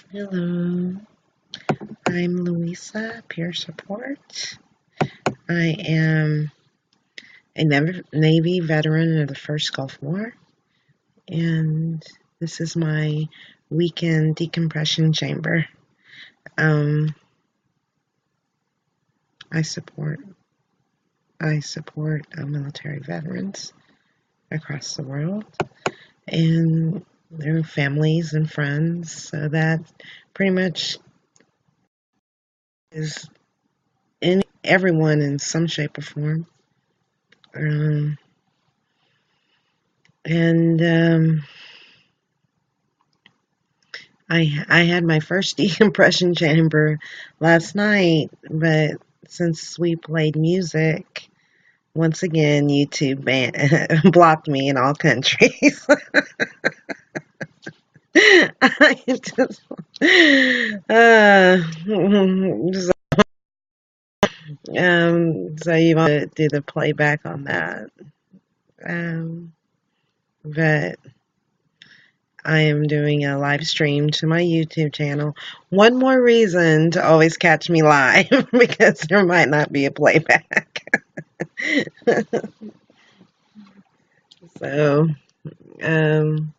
Hello, I'm Louisa, peer support. I am a Navy veteran of the first Gulf War, and this is my weekend decompression chamber. Um, I support military veterans across the world and their families and friends. So that pretty much is everyone in some shape or form. Um, and I had my first decompression chamber last night, but since we played music, once again YouTube blocked me in all countries. I just, uh, so you want to do the playback on that? Um, but I am doing a live stream to my YouTube channel. One more reason to always catch me live because there might not be a playback. So, um,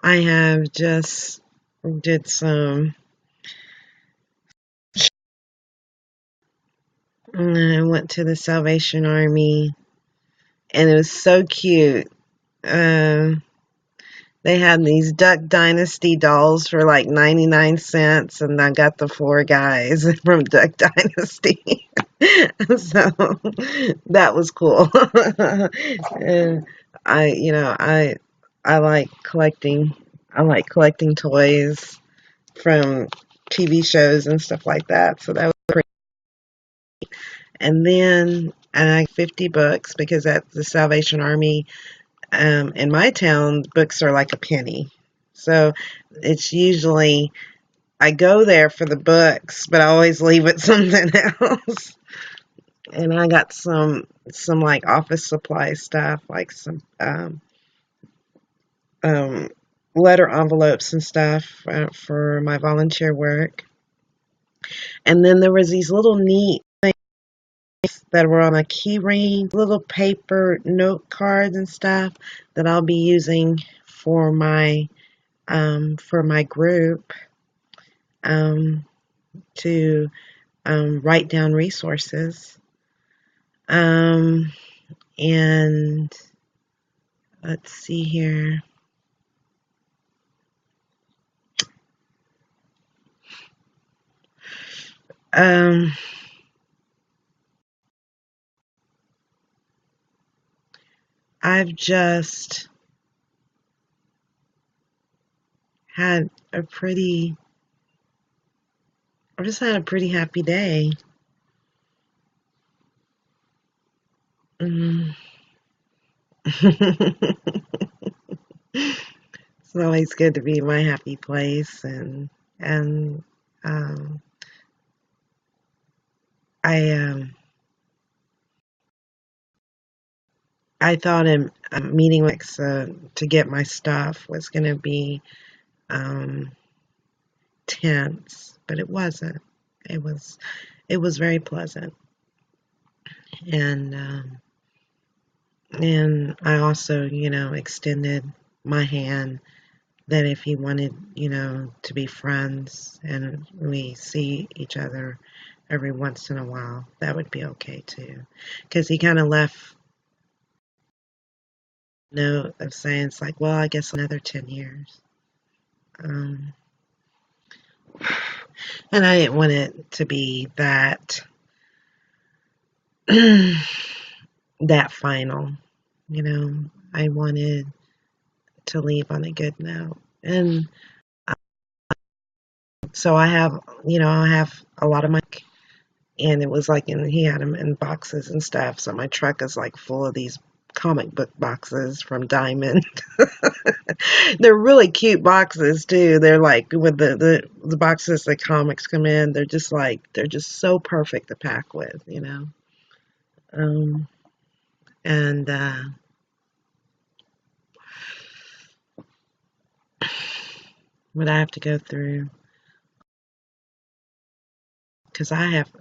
I have just did some. I went to the Salvation Army, and it was so cute. Um, they had these Duck Dynasty dolls for like 99 cents, and I got the four guys from Duck Dynasty. So that was cool. And I like collecting. I like collecting toys from TV shows and stuff like that. So that was pretty. And then I 50 books because at the Salvation Army in my town, books are like a penny. So it's usually I go there for the books, but I always leave with something else. And I got some like office supply stuff, like some um, letter envelopes and stuff for my volunteer work. And then there was these little neat that were on a key ring, little paper note cards and stuff that I'll be using for my group um, to write down resources. Um, and let's see here. Um, I've just had a pretty, I've just had a pretty happy day. Mm. It's always good to be in my happy place, and um, I I thought a meeting with to get my stuff was going to be um, tense, but it wasn't. It was it was very pleasant, and I also extended my hand that if he wanted to be friends and we see each other every once in a while, that would be okay too, because he kind of left a note of saying it's like, well, I guess another 10 years. Um, and I didn't want it to be that that final. I wanted to leave on a good note. And so I have a lot of my, and it was like, he had them in boxes and stuff. So my truck is like full of these comic book boxes from Diamond. They're really cute boxes too. They're like with the boxes the comics come in. They're just so perfect to pack with. Um, and what I have to go through, because I've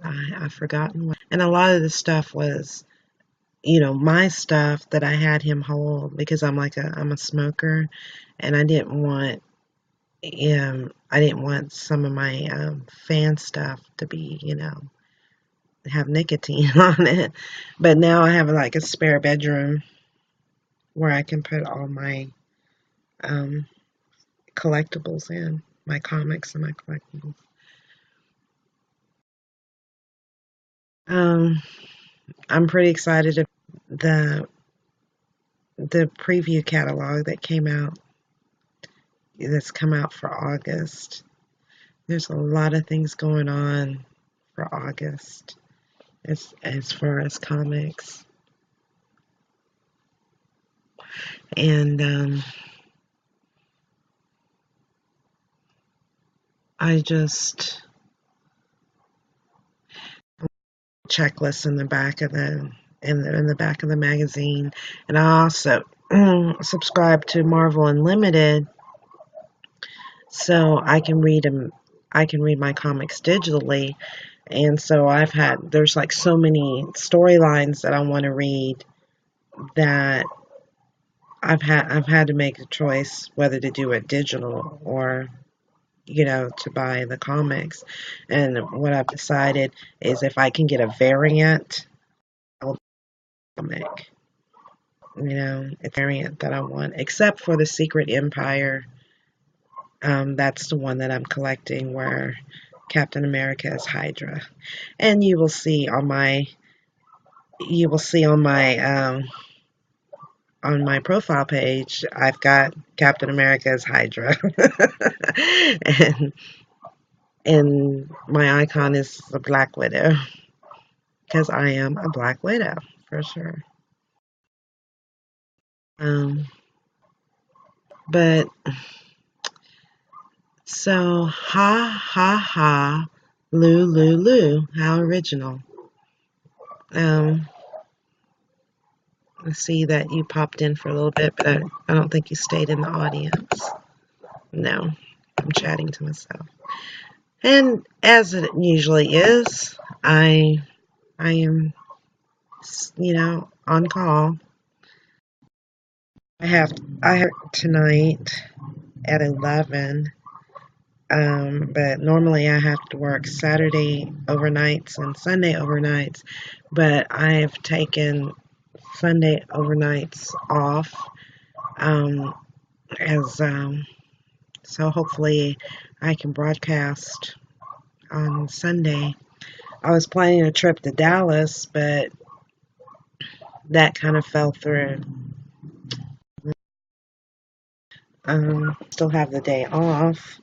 forgotten. And a lot of the stuff was, my stuff that I had him hold, because I'm a smoker, and I didn't want some of my fan stuff to be, have nicotine on it. But now I have like a spare bedroom where I can put all my um, collectibles in, my comics and my collectibles. Um, I'm pretty excited about the preview catalog that's come out for August. There's a lot of things going on for August as far as comics. And I just checklist in the back of the back of the magazine, and I also subscribe to Marvel Unlimited, so I can read them. I can read my comics digitally, and so there's like so many storylines that I want to read that I've had to make a choice whether to do it digital or to buy the comics. And what I've decided is if I can get a variant, I'll comic. It's a variant that I want, except for the Secret Empire. That's the one that I'm collecting where Captain America is Hydra. And you will see on my on my profile page, I've got Captain America as Hydra. and my icon is the Black Widow, because I am a Black Widow for sure. But so ha ha ha, Lou, how original. I see that you popped in for a little bit, but I don't think you stayed in the audience. No, I'm chatting to myself. And as it usually is, I am, on call. I have tonight at 11. But normally I have to work Saturday overnights and Sunday overnights, but I've taken Sunday overnights off, as so hopefully I can broadcast on Sunday. I was planning a trip to Dallas, but that kind of fell through. Still have the day off,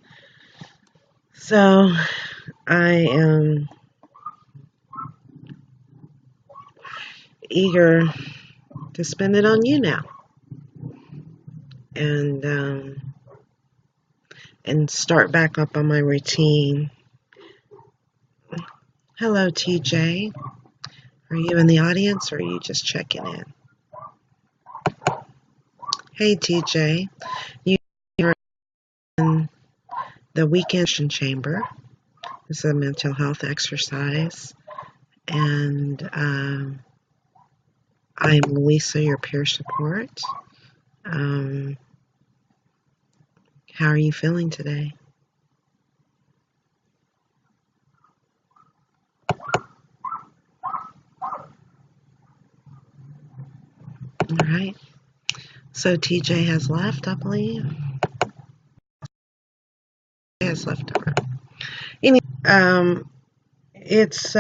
so I am eager to spend it on YouNow and start back up on my routine. Hello, TJ. Are you in the audience, or are you just checking in? Hey, TJ. You're in the weekend chamber. This is a mental health exercise. And I'm Louisa, your peer support. How are you feeling today? All right. So TJ has left, I believe. He has left over. Anyway, it's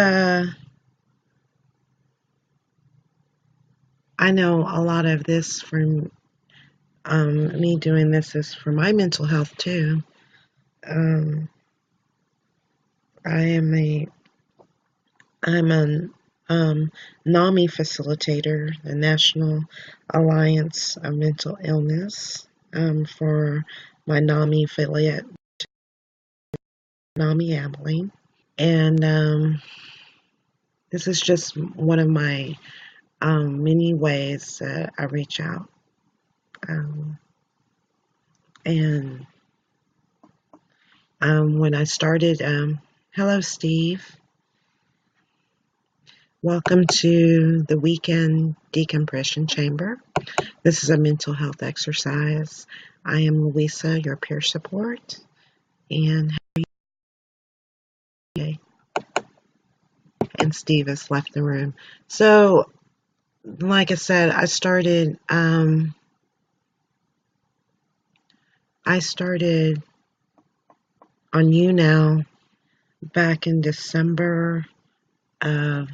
I know a lot of this from me doing this is for my mental health too. I'm an NAMI facilitator, the National Alliance of Mental Illness, for my NAMI affiliate, NAMI Abilene. And this is just one of my many ways that I reach out. And when I started. Hello, Steve. Welcome to the weekend decompression chamber. This is a mental health exercise. I am Louisa, your peer support, and Steve has left the room. So, like I said, I started on YouNow back in December of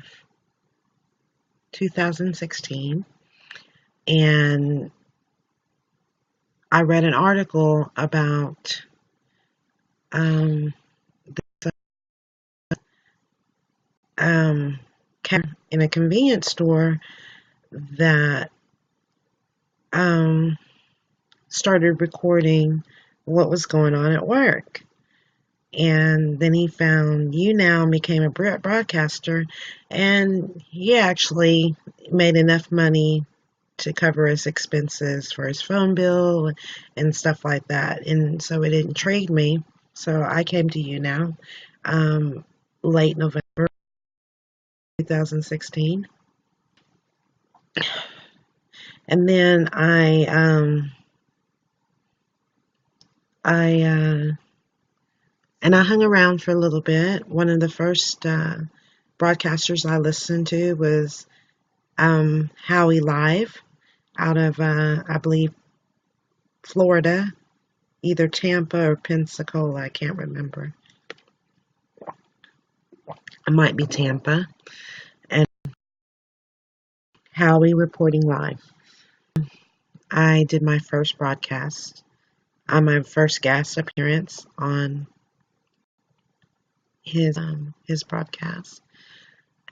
2016, and I read an article about um, um, in a convenience store that started recording what was going on at work. And then he found YouNow, became a broadcaster, and he actually made enough money to cover his expenses for his phone bill and stuff like that. And so it intrigued me. So I came to YouNow late November 2016. And then I hung around for a little bit. One of the first broadcasters I listened to was Howie Live out of, I believe, Florida, either Tampa or Pensacola. I can't remember. It might be Tampa. And Howie reporting live. I did my first broadcast, my first guest appearance on his broadcast.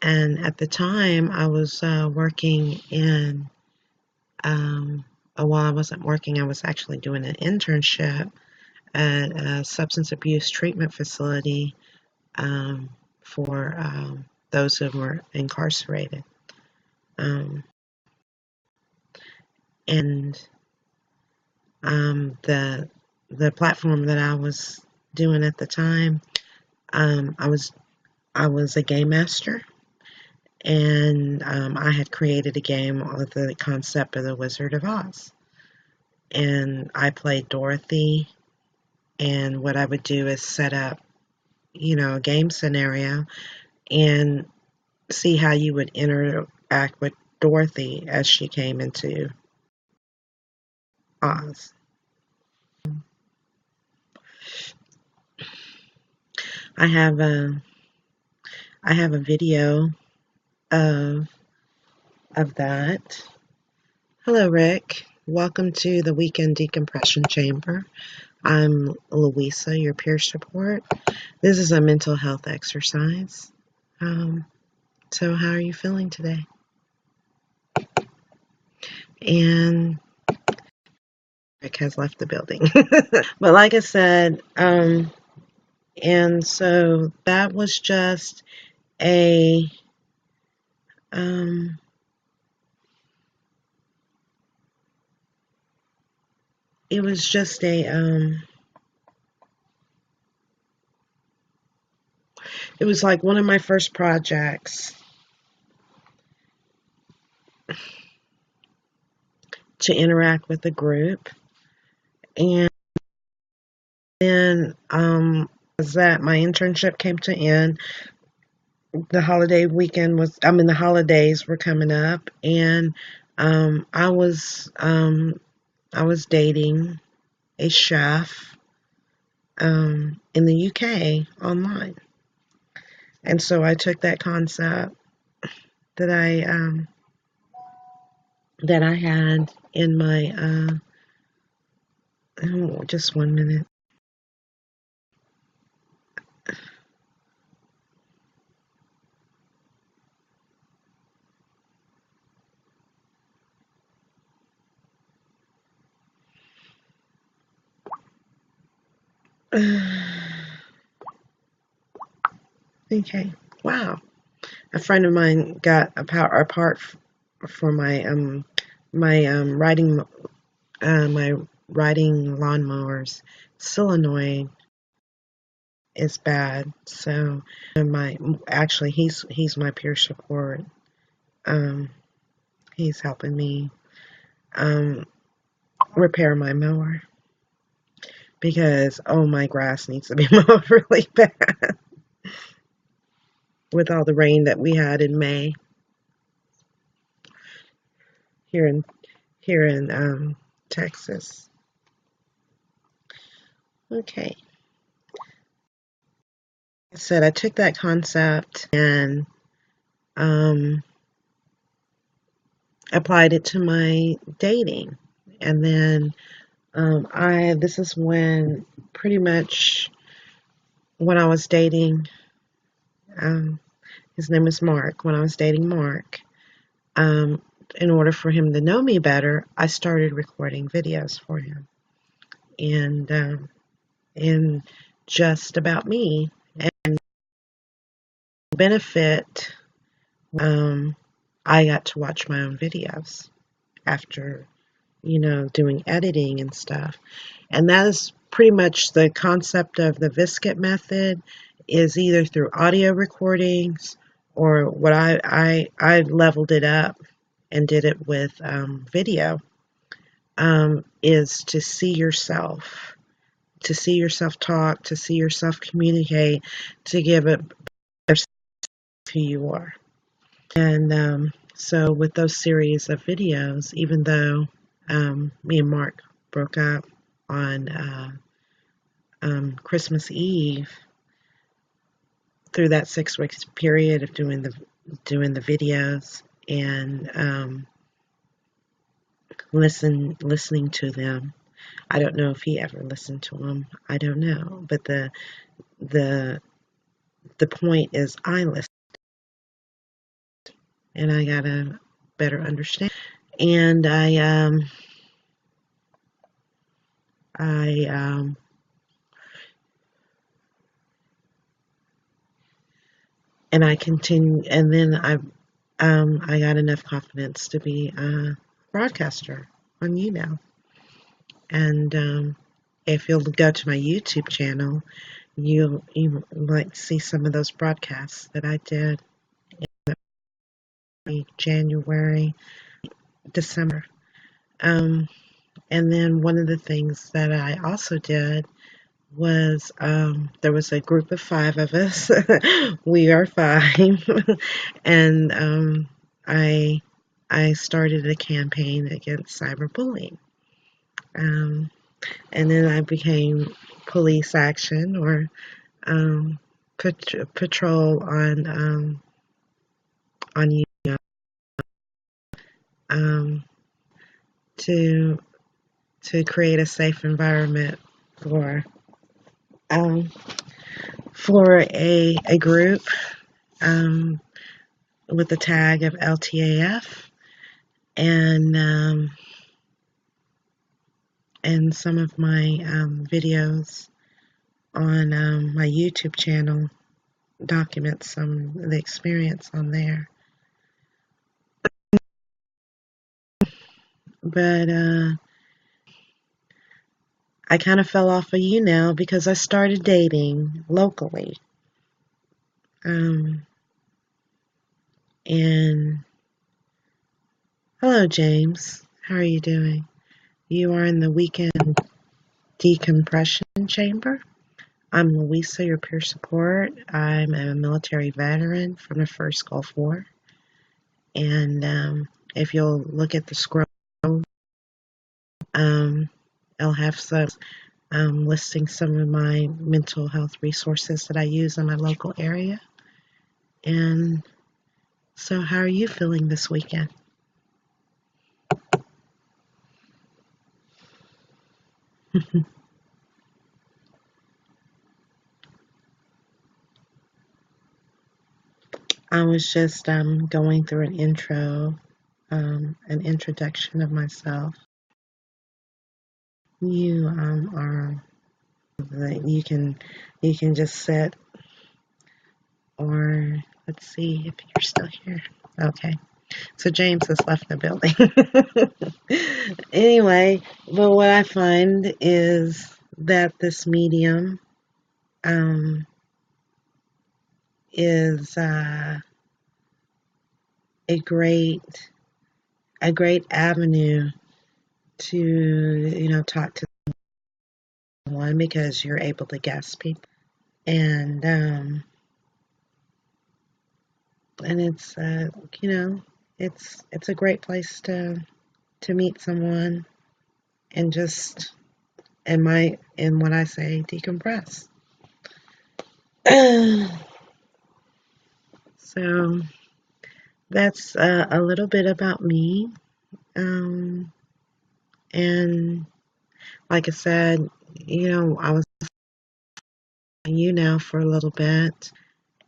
And at the time, I was working in, while I wasn't working, I was actually doing an internship at a substance abuse treatment facility for those who were incarcerated. And the platform that I was doing at the time, I was a game master, and I had created a game with the concept of the Wizard of Oz. And I played Dorothy, and what I would do is set up, a game scenario and see how you would interact with Dorothy as she came into Oz. I have a video of that. Hello, Rick. Welcome to the Weekend Decompression Chamber. I'm Louisa, your peer support. This is a mental health exercise. So how are you feeling today? And Rick has left the building. But like I said, and so that was just a it was just a it was like one of my first projects to interact with the group. And then as that my internship came to end, the holiday weekend the holidays were coming up, and I was dating a chef in the UK online. And so I took that concept that I had in my just 1 minute. Okay. Wow. A friend of mine got a part for my riding my riding lawnmowers solenoid is bad. So actually he's my peer support. Um, he's helping me repair my mower because my grass needs to be mowed really bad with all the rain that we had in May here in Texas. Okay. I said I took that concept and um, applied it to my dating, and then this is when pretty much when I was dating. His name is Mark. When I was dating Mark, um, in order for him to know me better, I started recording videos for him, and just about me. And benefit, I got to watch my own videos after, doing editing and stuff. And that is pretty much the concept of the Visket method, is either through audio recordings or what I leveled it up and did it with video, is to see yourself, talk, to see yourself communicate, to give it who you are. And so with those series of videos, even though me and Mark broke up on Christmas Eve, through that 6 week period of doing the videos and listening to them. I don't know if he ever listened to them. I don't know, but the point is, I listened and I got a better understanding. And I and I continue, and then I got enough confidence to be a broadcaster on YouNow. And if you'll go to my YouTube channel, you might see some of those broadcasts that I did in January, December. And then one of the things that I also did was, there was a group of 5 of us. We are 5. And I started a campaign against cyberbullying. And then I became police action, or patrol on YouTube, to create a safe environment for a group with the tag of LTAF, and some of my videos on my YouTube channel document some of the experience on there. But I kind of fell off of YouNow because I started dating locally. And hello, James. How are you doing? You are in the weekend decompression chamber. I'm Louisa, your peer support. I'm a military veteran from the first Gulf War. And if you'll look at the scroll, I'll have some listing some of my mental health resources that I use in my local area. And so, how are you feeling this weekend? I was just going through an introduction of myself. You are, you can just sit, or let's see if you're still here. Okay, so James has left the building. Anyway, but what I find is that this medium um, is a great avenue to talk to someone, because you're able to guess people, and it's it's a great place to meet someone and just in what I say, decompress. So that's a little bit about me. Um, and like I said, I was on YouNow for a little bit,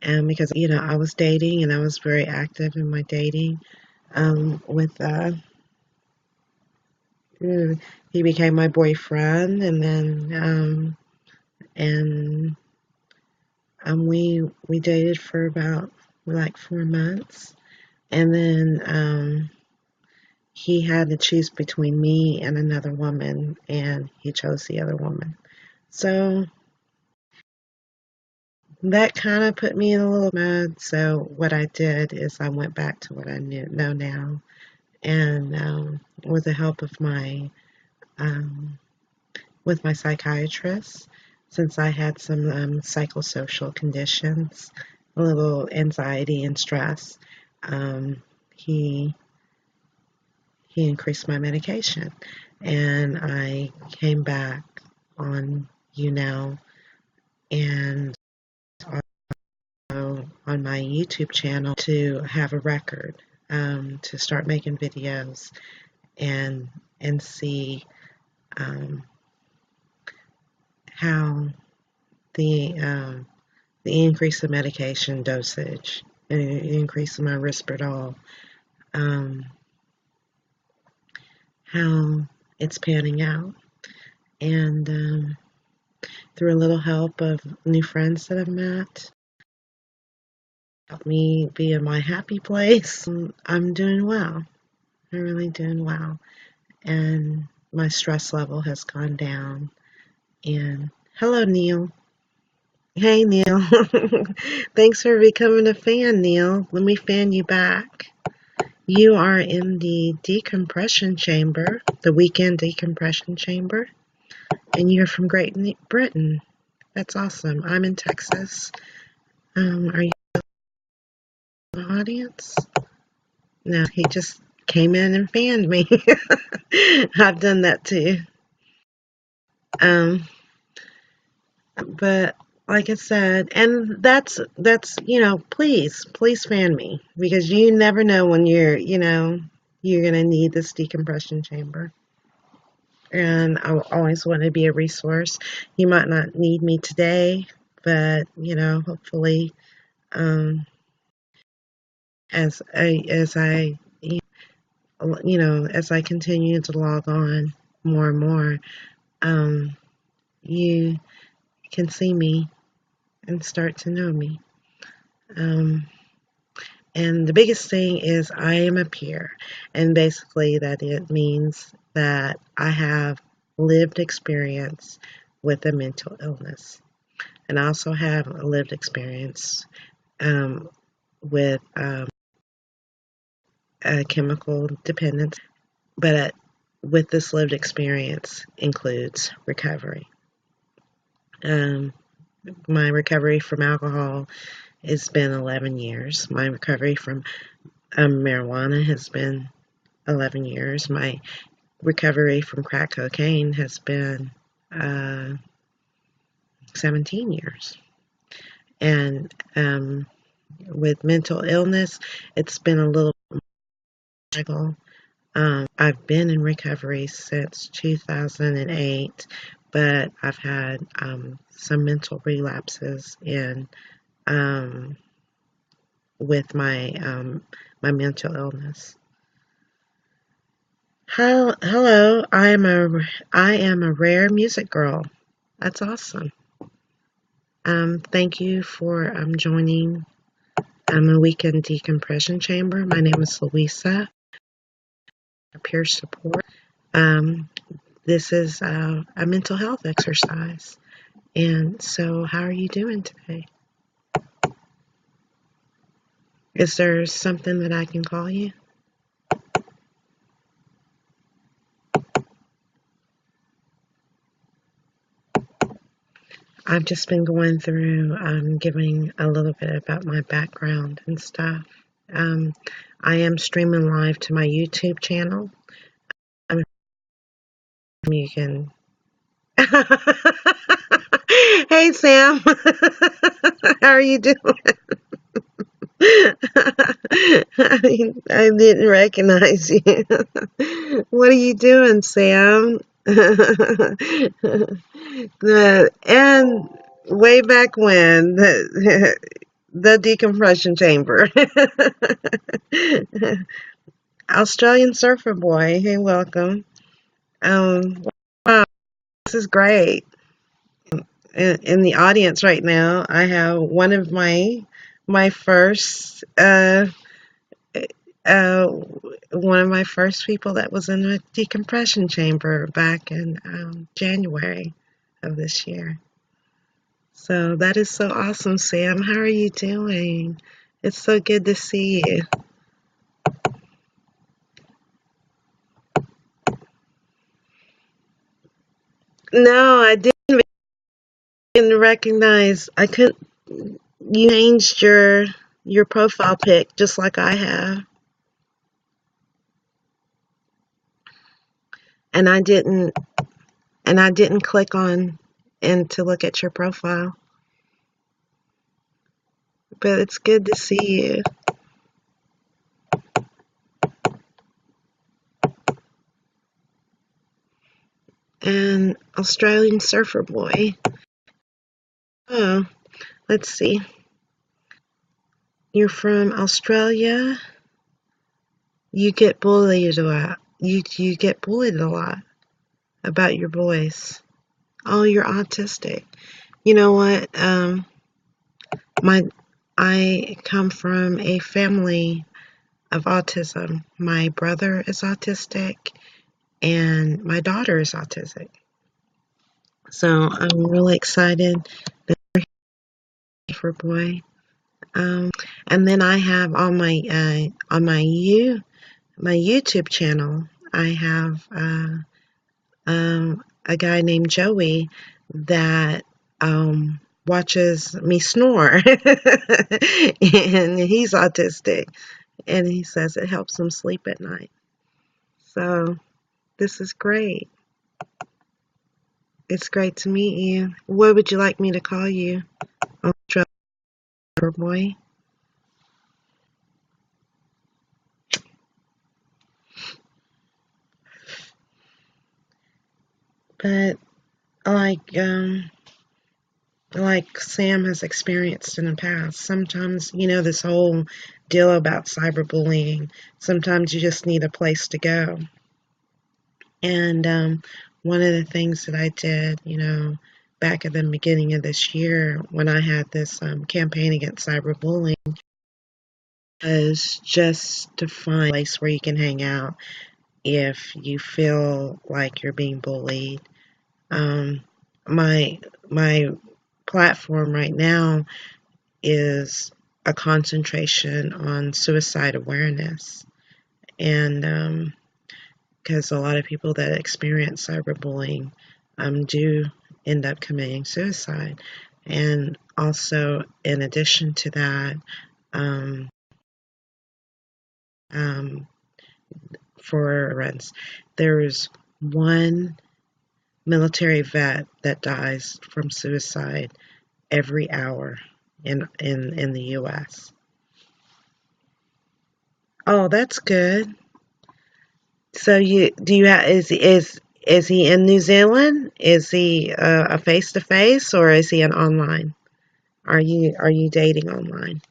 and because I was dating and I was very active in my dating. With he became my boyfriend, and then and we dated for about like 4 months, and then he had to choose between me and another woman, and he chose the other woman. So that kind of put me in a little mud. So what I did is I went back to what I know now, and with the help of um, my psychiatrist, since I had some psychosocial conditions, a little anxiety and stress. Um, he he increased my medication, and I came back on YouNow, and also on my YouTube channel, to have a record, to start making videos and see um, how the increase of medication dosage, the increase in my Risperdal, um, how it's panning out. And through a little help of new friends that I've met, helped me be in my happy place. I'm doing well. I'm really doing well. And my stress level has gone down. And hello, Neil. Hey, Neil. Thanks for becoming a fan, Neil. Let me fan you back. You are in the decompression chamber, the weekend decompression chamber, and you're from Great Britain. That's awesome. I'm in Texas. Are you in the audience? No, he just came in and fanned me. I've done that too. Um, but like I said, and that's please fan me, because you never know when you're gonna need this decompression chamber. And I always want to be a resource. You might not need me today, but hopefully, um, as I as I continue to log on more and more, um, you can see me and start to know me. Um, and the biggest thing is I am a peer, and basically that it means that I have lived experience with a mental illness. And I also have a lived experience um, with a chemical dependence, but with this lived experience includes recovery. My recovery from alcohol has been 11 years. My recovery from marijuana has been 11 years. My recovery from crack cocaine has been 17 years. And with mental illness, it's been a little struggle. I've been in recovery since 2008, but I've had some mental relapses um, with my mental illness. Hello, I am a rare music girl. That's awesome. Thank you for joining a weekend decompression chamber. My name is Louisa, peer support. Um, this is a mental health exercise, And so, how are you doing today? Is there something that I can call you? I've just been going through giving a little bit about my background and stuff. Um, I am streaming live to my YouTube channel. You can. Hey, Sam. How are you doing? I didn't recognize you. What are you doing, Sam? And way back when, the decompression chamber. Australian surfer boy. Hey, welcome. Wow, this is great. In the audience right now, I have one of my first uh, one of my first people that was in a decompression chamber back in January of this year. So that is so awesome, Sam. How are you doing? It's so good to see you. No, I didn't recognize. I couldn't. You changed your profile pic just like I have, and I didn't click on and to look at your profile. But it's good to see you. And Australian surfer boy. Oh, let's see. You're from Australia. You get bullied a lot. You get bullied a lot about your voice. Oh, you're autistic. You know what? My I come from a family of autism. My brother is autistic, and my daughter is autistic. So I'm really excited for boy. And then I have on my YouTube channel, I have a guy named Joey that watches me snore, and he's autistic, and he says it helps him sleep at night. So this is great. It's great to meet you. What would you like me to call you? Australian boy. But like Sam has experienced in the past, sometimes, this whole deal about cyberbullying, sometimes you just need a place to go. And one of the things that I did, back at the beginning of this year when I had this campaign against cyberbullying, was just to find a place where you can hang out if you feel like you're being bullied. Um, my my platform right now is a concentration on suicide awareness. And because a lot of people that experience cyberbullying do end up committing suicide. And also, in addition to that, um, um, for reference, there's one military vet that dies from suicide every hour in the U.S. Oh, that's good. So is he in New Zealand? Is he a face to face, or is he an online? Are you dating online?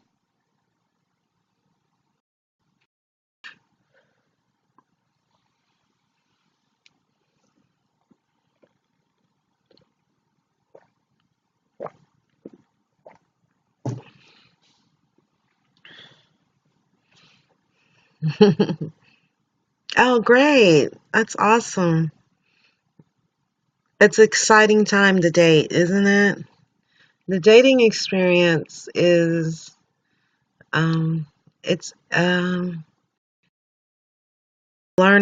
Oh, great! That's awesome. It's an exciting time to date, isn't it? The dating experience is, um, it's, learn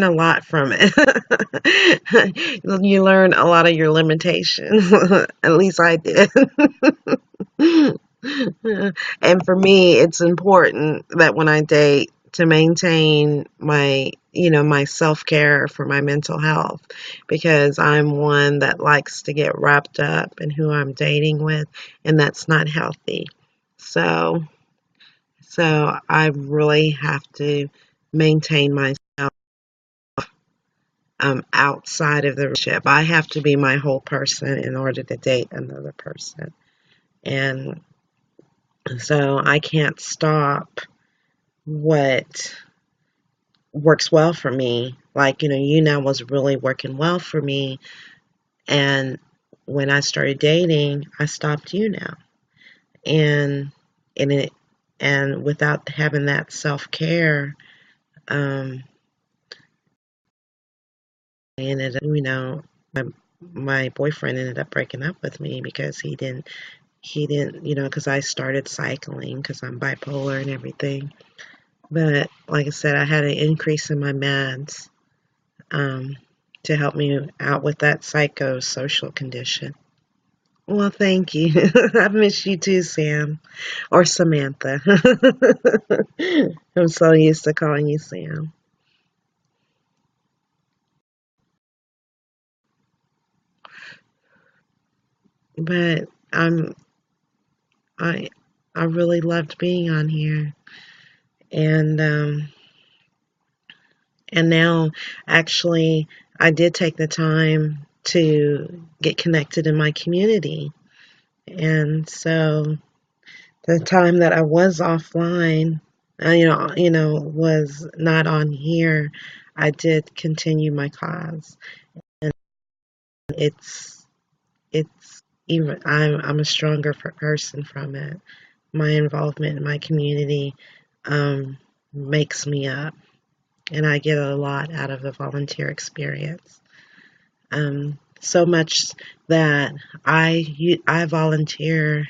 a lot from it. You learn a lot of your limitations. At least I did. And for me, it's important that when I date to maintain my, my self-care for my mental health, because I'm one that likes to get wrapped up in who I'm dating with, and that's not healthy. So, so I really have to maintain myself outside of the relationship. I have to be my whole person in order to date another person. And so I can't stop what works well for me. Like, YouNow was really working well for me. And when I started dating, I stopped YouNow. And and it and without having that self-care, um, I ended up, my boyfriend ended up breaking up with me because he didn't, because I started cycling because I'm bipolar and everything. But like I said, I had an increase in my meds, um, to help me out with that psychosocial condition. Well, thank you. I've missed you too, Sam. Or Samantha. I'm so used to calling you Sam. But I I really loved being on here. And and now, actually, I did take the time to get connected in my community. And so the time that I was offline, was not on here, I did continue my cause. And it's it's even I'm a stronger person from it. My involvement in my community um, makes me up, and I get a lot out of the volunteer experience. So much that I volunteer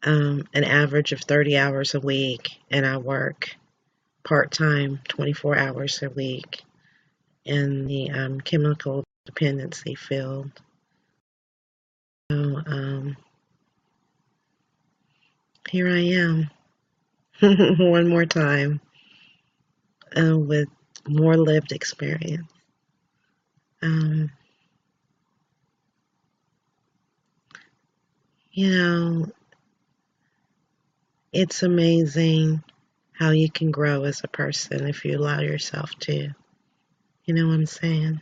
an average of 30 hours a week, and I work part time 24 hours a week in the chemical dependency field. So here I am one more time with more lived experience. Um, you know, it's amazing how you can grow as a person if you allow yourself to. You know what I'm saying?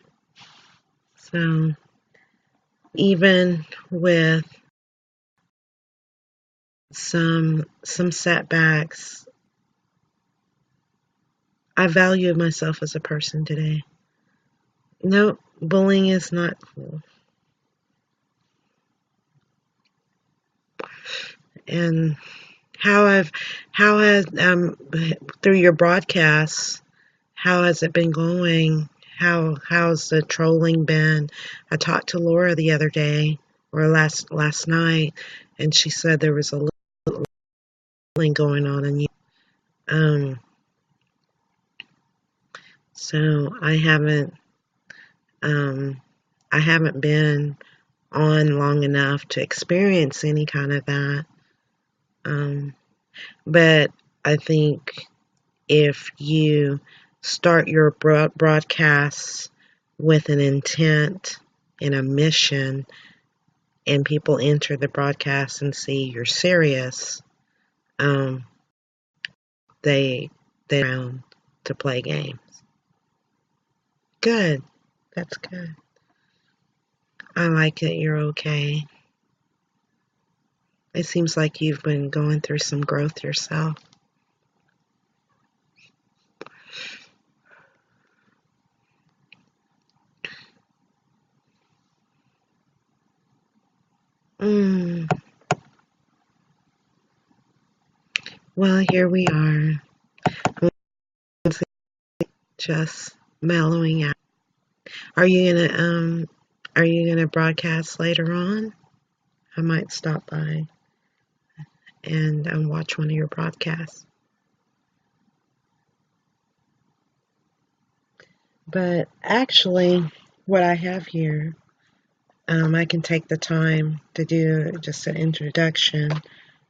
So even with some setbacks, I value myself as a person today. No, bullying is not cool. And how have how has through your broadcasts, how has it been going? How's the trolling been? I talked to Laura the other day, or last night, and she said there was a little going on in you. Um, so um I haven't been on long enough to experience any kind of that. Um, but I think if you start your broadcasts with an intent and a mission, and people enter the broadcast and see you're serious, um, they around to play games. Good. That's good. I like that you're okay. It seems like you've been going through some growth yourself. Mm. Well, here we are, just mellowing out. Are you gonna Are you going to broadcast later on? I might stop by and watch one of your broadcasts. But actually, what I have here, I can take the time to do just an introduction.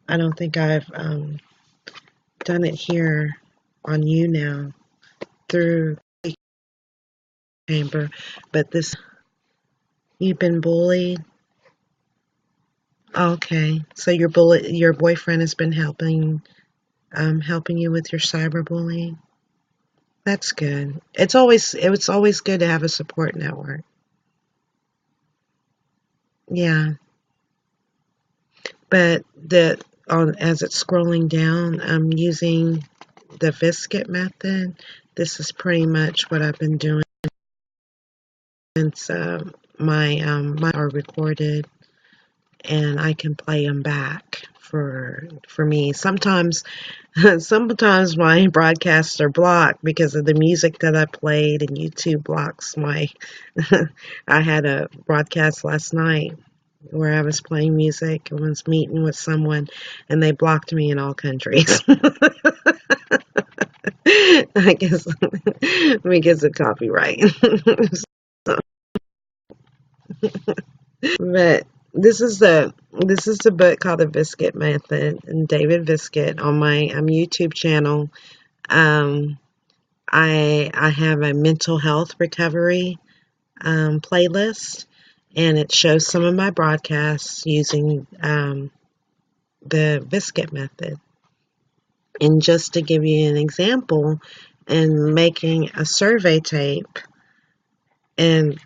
I don't think I've done it here on YouNow through the chamber, but this, you've been bullied. Okay, so your boyfriend has been helping you with your cyberbullying. That's good. It's always good to have a support network. Yeah, but as it's scrolling down, I'm using the Visket method. This is pretty much what I've been doing since my are recorded, and I can play them back for me. Sometimes sometimes my broadcasts are blocked because of the music that I played, and YouTube blocks my. I had a broadcast last night where I was playing music and was meeting with someone, and they blocked me in all countries. I guess because of copyright. But this is the book called The Visket Method, and David Visket on my YouTube channel. Um, I have a mental health recovery playlist, and it shows some of my broadcasts using the Visket method. And just to give you an example, in making a survey tape, and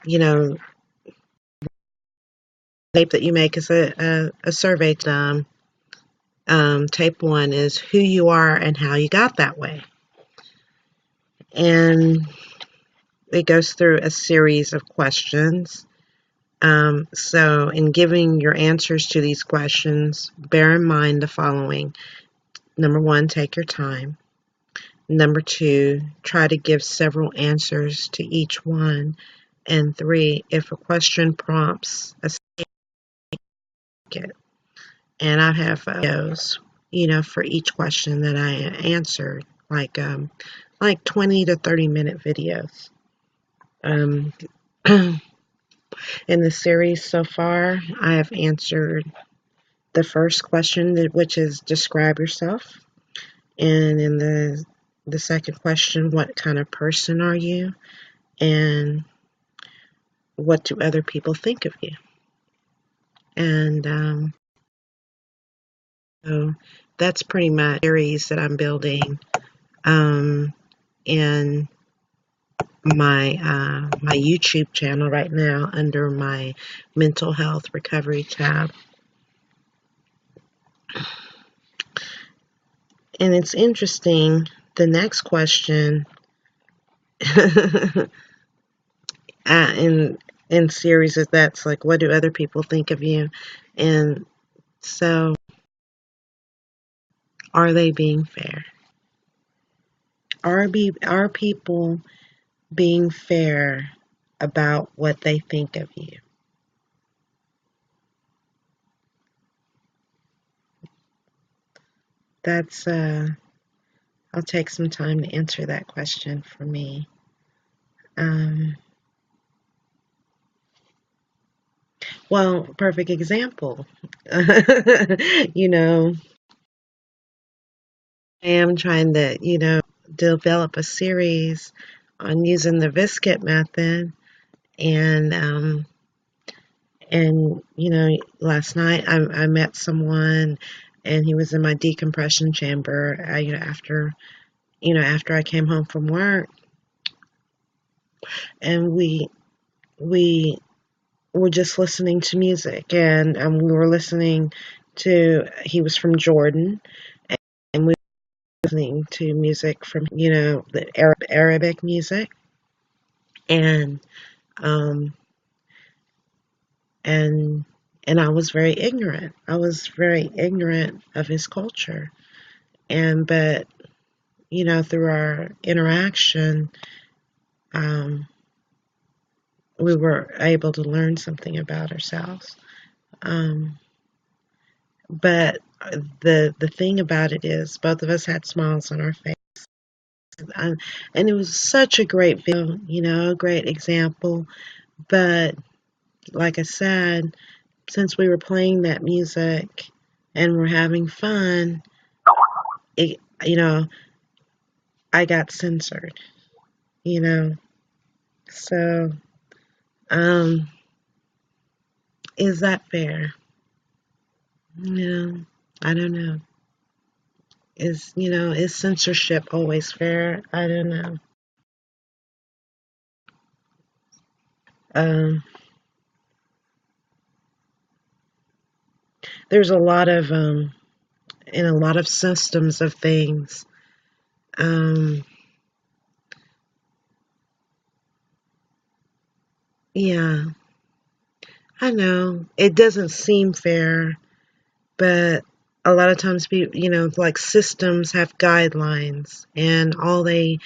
tape that you make is a survey. Tape one is who you are and how you got that way, and it goes through a series of questions. So in giving your answers to these questions, bear in mind the following. Number one, take your time. Number two, try to give several answers to each one. And three, if a question prompts a statement, and I have videos, for each question that I answered, like 20 to 30-minute videos. In the series so far, I have answered the first question, which is describe yourself. And in the second question, what kind of person are you? And what do other people think of you? And so that's pretty much the series that I'm building in my YouTube channel right now under my mental health recovery tab. And it's interesting, the next question in series is that's like, what do other people think of you? And so, are they being fair? Are people being fair about what they think of you? That's I'll take some time to answer that question for me. Well, perfect example. I am trying to, develop a series on using the Visket method, and last night I met someone, and he was in my decompression chamber. After I came home from work, and we were just listening to music, and we were listening to. He was from Jordan, and we were listening to music from the Arabic music, and um, and and I was very ignorant. I was very ignorant of his culture, but through our interaction, um, we were able to learn something about ourselves. But the thing about it is, both of us had smiles on our face, and it was such a great video, a great example. But like I said, since we were playing that music and we're having fun, it, I got censored, you know. So, is that fair? I don't know. Is censorship always fair? I don't know. Um, there's a lot of in a lot of systems of things. Yeah, I know it doesn't seem fair, but a lot of times people, like systems have guidelines, and all they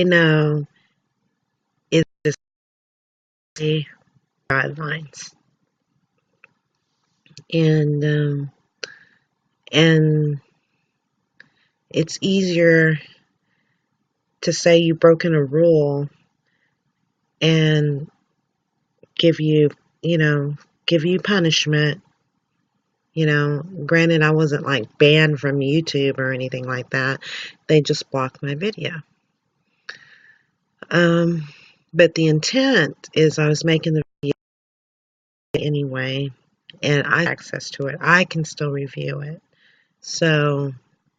know is the guidelines, and it's easier to say you've broken a rule and give you, give you punishment. Granted, I wasn't like banned from YouTube or anything like that. They just blocked my video. But the intent is I was making the video anyway, and I have access to it. I can still review it. So,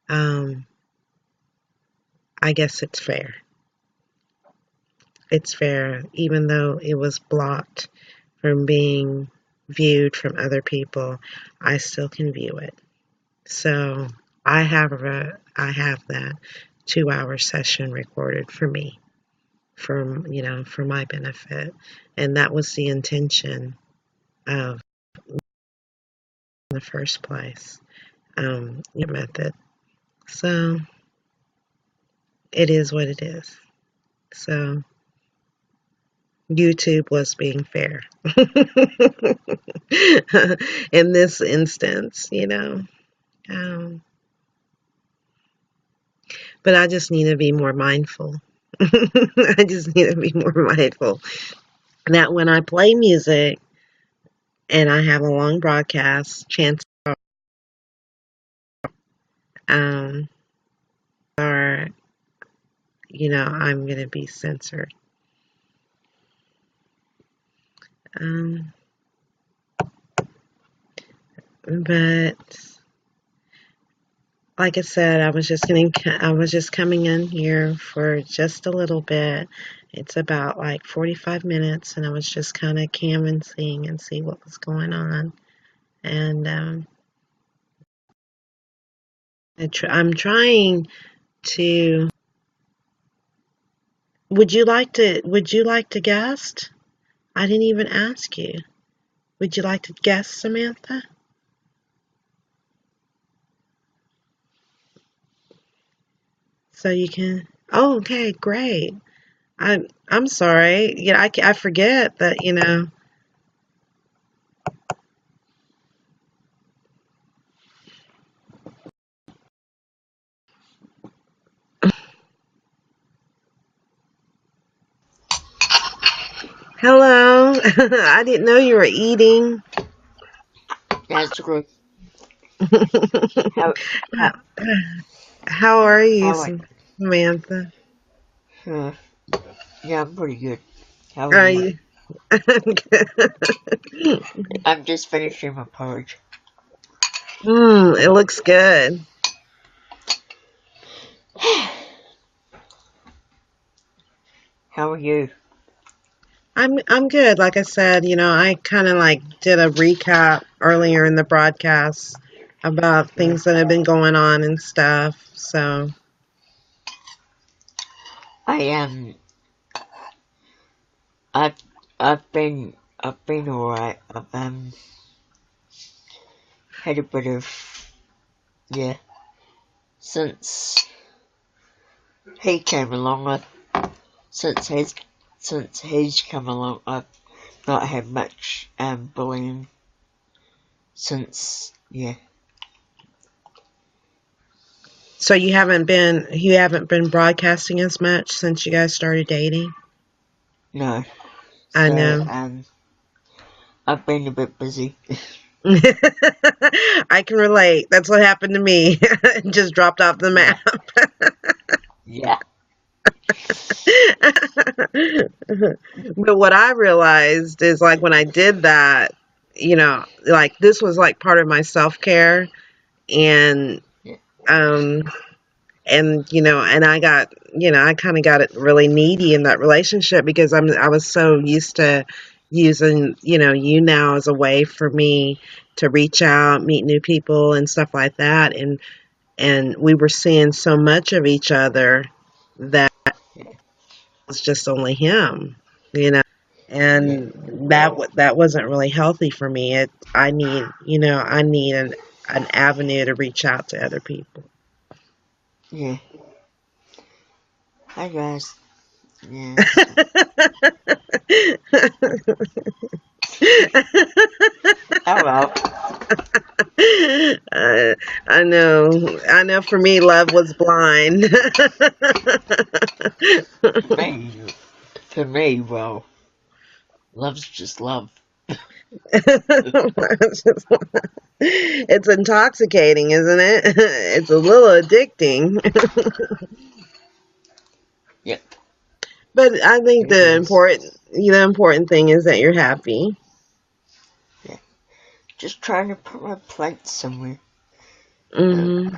I guess it's fair. It's fair, even though it was blocked from being viewed from other people, I still can view it. So I have that 2-hour session recorded for me, for my benefit, and that was the intention of in the first place. Your method. So it is what it is. So YouTube was being fair in this instance, but I just need to be more mindful. I just need to be more mindful that when I play music and I have a long broadcast, chances um, are, I'm going to be censored. But like I said, I was just coming in here for just a little bit. It's about like 45 minutes, and I was just kind of canvassing and see what was going on. And I'm trying to. Would you like to guest? I didn't even ask you. Would you like to guest, Samantha? So you can. Oh, okay, great. I'm sorry. I forget that. Hello. I didn't know you were eating. That's good. How are you, Samantha? Yeah, I'm pretty good. How Are are you? you? I'm just finishing my porridge. It looks good. How are you? I'm good. Like I said, I kind of like did a recap earlier in the broadcast about things that have been going on and stuff. So I I've been alright. I've had a bit of since he came along. Since he's come along, I've not had much bullying since, yeah. So you haven't been broadcasting as much since you guys started dating? No. I So, know. I've been a bit busy. I can relate. That's what happened to me. Just dropped off the Yeah. map. Yeah. But what I realized is like when I did that, like this was like part of my self-care and Yeah. um and I kind of got it really needy in that relationship because I was so used to using, YouNow as a way for me to reach out, meet new people and stuff like that. And we were seeing so much of each other that Yeah. it was just only him, Yeah. and that wasn't really healthy for me. I need an avenue to reach out to other people. Yeah. Hi guys. Yeah. So, oh well. I know for me, love was blind. For me, well, love's just love. It's intoxicating, isn't it? It's a little addicting. Yep. But I think It is. the important thing is that you're happy. Yeah. Just trying to put my plate somewhere. Hmm.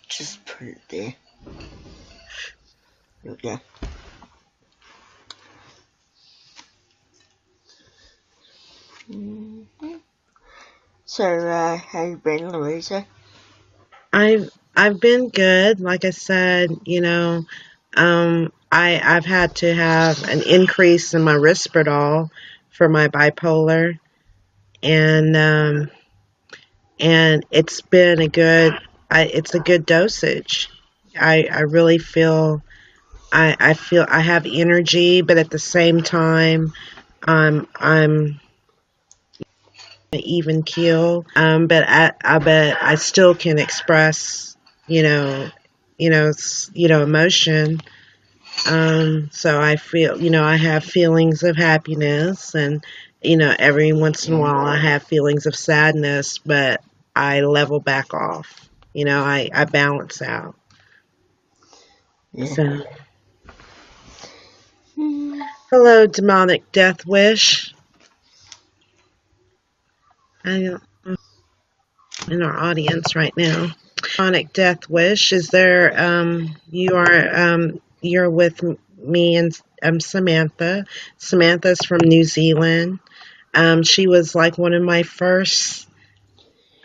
Just put it there. There we go. Mm-hmm. So, how you been, Louisa? I've been good. Like I said, I've had to have an increase in my Risperdal for my bipolar, and it's been it's a good dosage. I really feel I feel I have energy, but at the same time, I'm an even keel. I bet I still can express, emotion. So I feel, I have feelings of happiness, and every once in a Yeah. while I have feelings of sadness, but I level back off. I balance out. Yeah. So, Mm. hello, demonic death wish. I in our audience right now. Demonic death wish. Is there? You're with me and Samantha. Samantha's from New Zealand. She was like one of my first.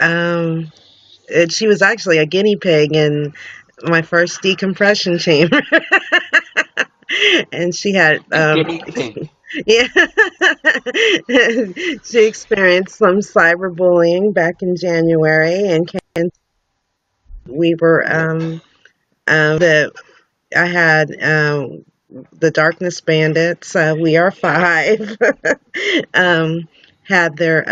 She was actually a guinea pig in my first decompression chamber, and she had A guinea pig. yeah, she experienced some cyberbullying back in January, and we were Yep. the I had the Darkness Bandits. We are five. um, had their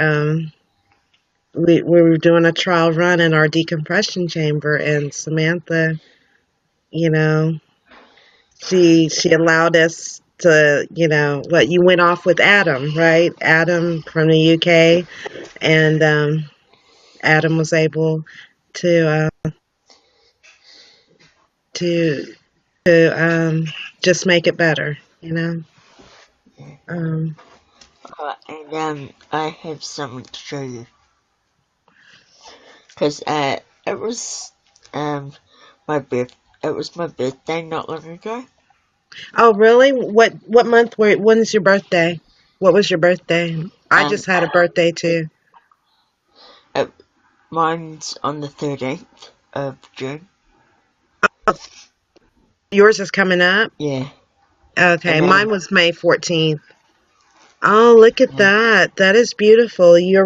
we were doing a trial run in our decompression chamber, and Samantha, you know, she allowed us to, what you went off with Adam, right? Adam from the UK, and Adam was able to to just make it better, Yeah. Um, And I have something to show you. Cause it was my it was my birthday not long ago. oh, really? What month when's your birthday? What was your birthday? I Um, just had a birthday too. it, mine's on the 13th of June. Yours is coming up? Yeah. Okay, And mine was May 14th. Oh, look at yeah. that. That is beautiful. Are you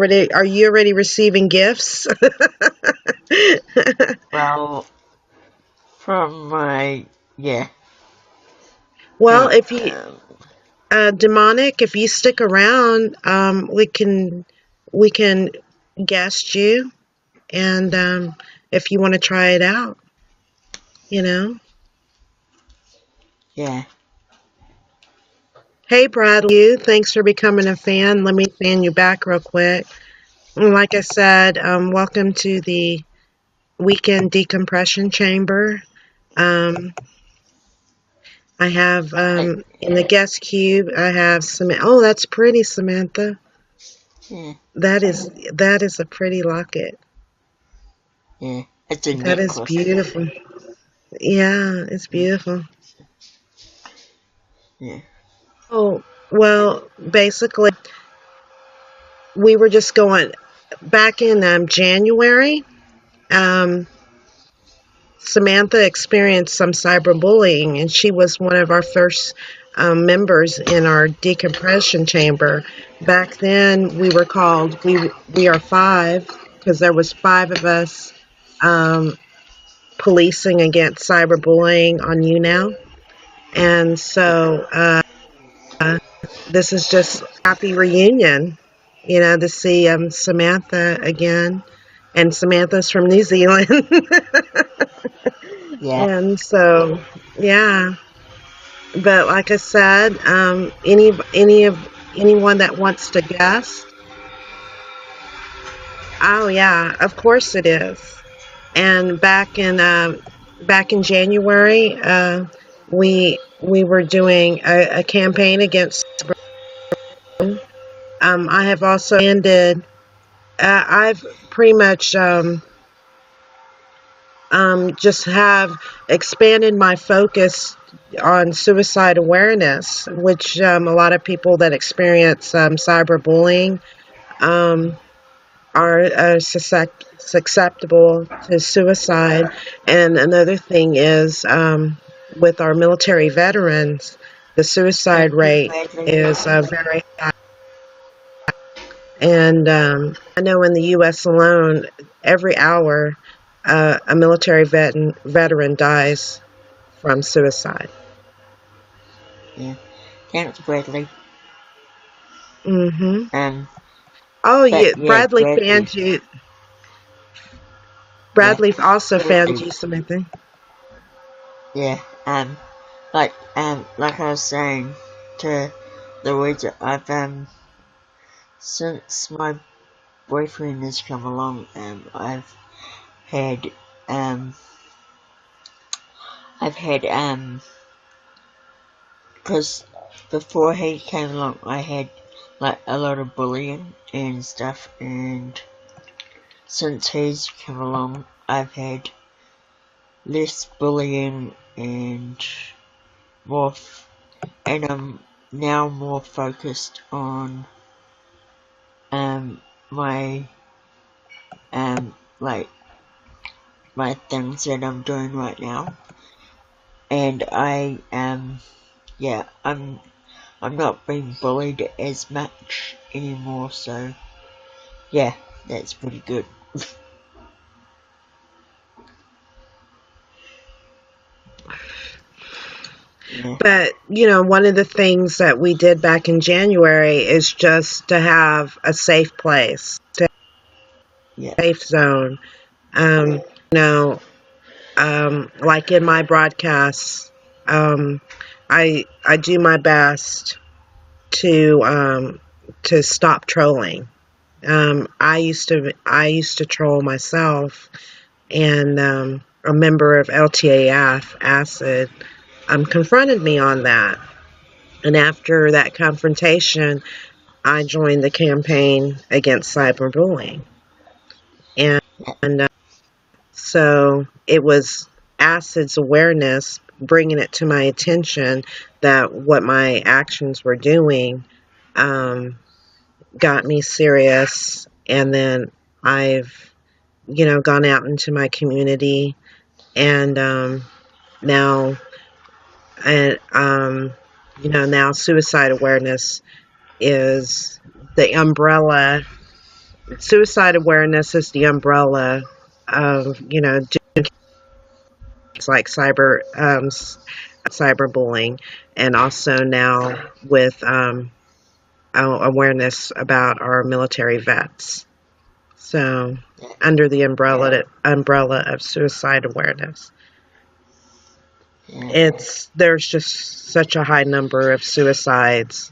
already receiving gifts? Well, from my yeah Well, from if you Demonic, if you stick around, we can guest you, and if you want to try it out, you know. Yeah. Hey, Bradley, thanks for becoming a fan. Let me fan you back real quick. And like I said, welcome to the weekend decompression chamber. Um, I have I, in the guest cube. I have Samantha. Oh, that's pretty, Samantha. yeah. That is a pretty locket. Yeah. It's a That is necklace. beautiful. Yeah, it's Yeah. beautiful. Yeah. Oh, well, basically, we were just going back in January. Um, Samantha experienced some cyberbullying, and she was one of our first members in our decompression chamber. Back then, we were called We Are Five because there was five of us um, policing against cyberbullying on YouNow, and so this is just a happy reunion, to see Samantha again, and Samantha's from New Zealand, Yeah. and so yeah. But like I said, anyone that wants to guest, oh yeah, of course it is. And back in January, we were doing a campaign against. I have also ended. I've pretty much just have expanded my focus on suicide awareness, which a lot of people that experience cyberbullying um, are susceptible to suicide. And another thing is with our military veterans, the suicide Thank you, rate Bradley. is very high. And I know in the U.S. alone, every hour a military veteran dies from suicide. Yeah. Thanks, Bradley. Hmm. Um, Oh, but yeah, yeah, Bradley Bradley. fanned you. Yeah. Bradley also fanned Bradley. you, Samantha. Yeah. Like I was saying to Louisa, since my boyfriend has come along, had, um, I've had, cause before he came along, I had, like, a lot of bullying and stuff, and since he's come along, I've had less bullying and more, and I'm now more focused on, my, like, my things that I'm doing right now, and yeah, I'm not being bullied as much anymore, so yeah, that's pretty good. Yeah, But, one of the things that we did back in January is just to have a safe place, yeah, safe zone. You know, like in my broadcasts, I do my best to stop trolling. I used to troll myself, and a member of LTAF, Acid, confronted me on that. And after that confrontation, I joined the campaign against cyberbullying. yeah, And so it was Acid's awareness bringing it to my attention that what my actions were doing um, got me serious. And then I've, gone out into my community, and now, and now suicide awareness is the umbrella. Suicide awareness is the umbrella of, doing things like cyberbullying, and also now with awareness about our military vets. So under the umbrella of suicide awareness, yeah, there's just such a high number of suicides,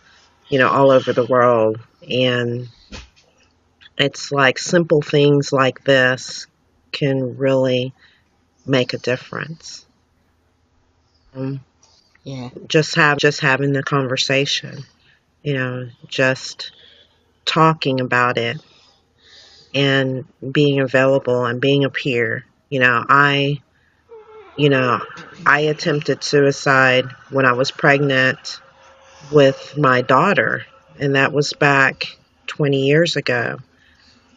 all over the world, and it's like simple things like this can really make a difference. Um, yeah, just having the conversation, just talking about it and being available and being a peer. You know, I attempted suicide when I was pregnant with my daughter, and that was back 20 years ago.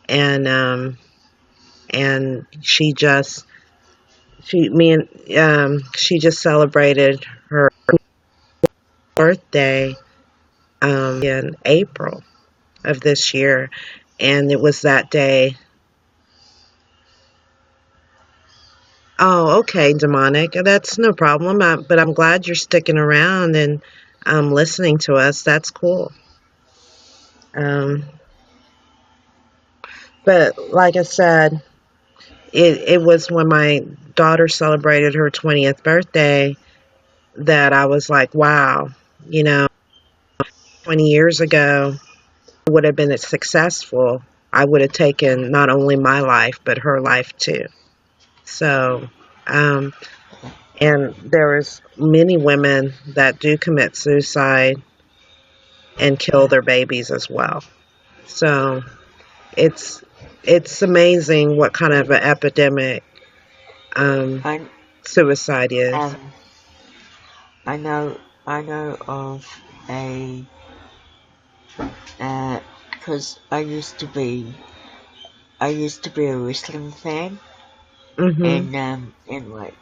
And she just celebrated her birthday in April of this year, and it was that day. Oh, okay, demonic. That's no problem. But I'm glad you're sticking around and listening to us. That's cool. Um, but like I said, it was when my daughter celebrated her 20th birthday that I was like, wow, you know, 20 years ago, I would have been successful. I would have taken not only my life, but her life too. So, um, and there is many women that do commit suicide and kill their babies as well. So it's it's amazing what kind of an epidemic um, I suicide is. um I know of a because I used to be a wrestling fan, Mhm. and like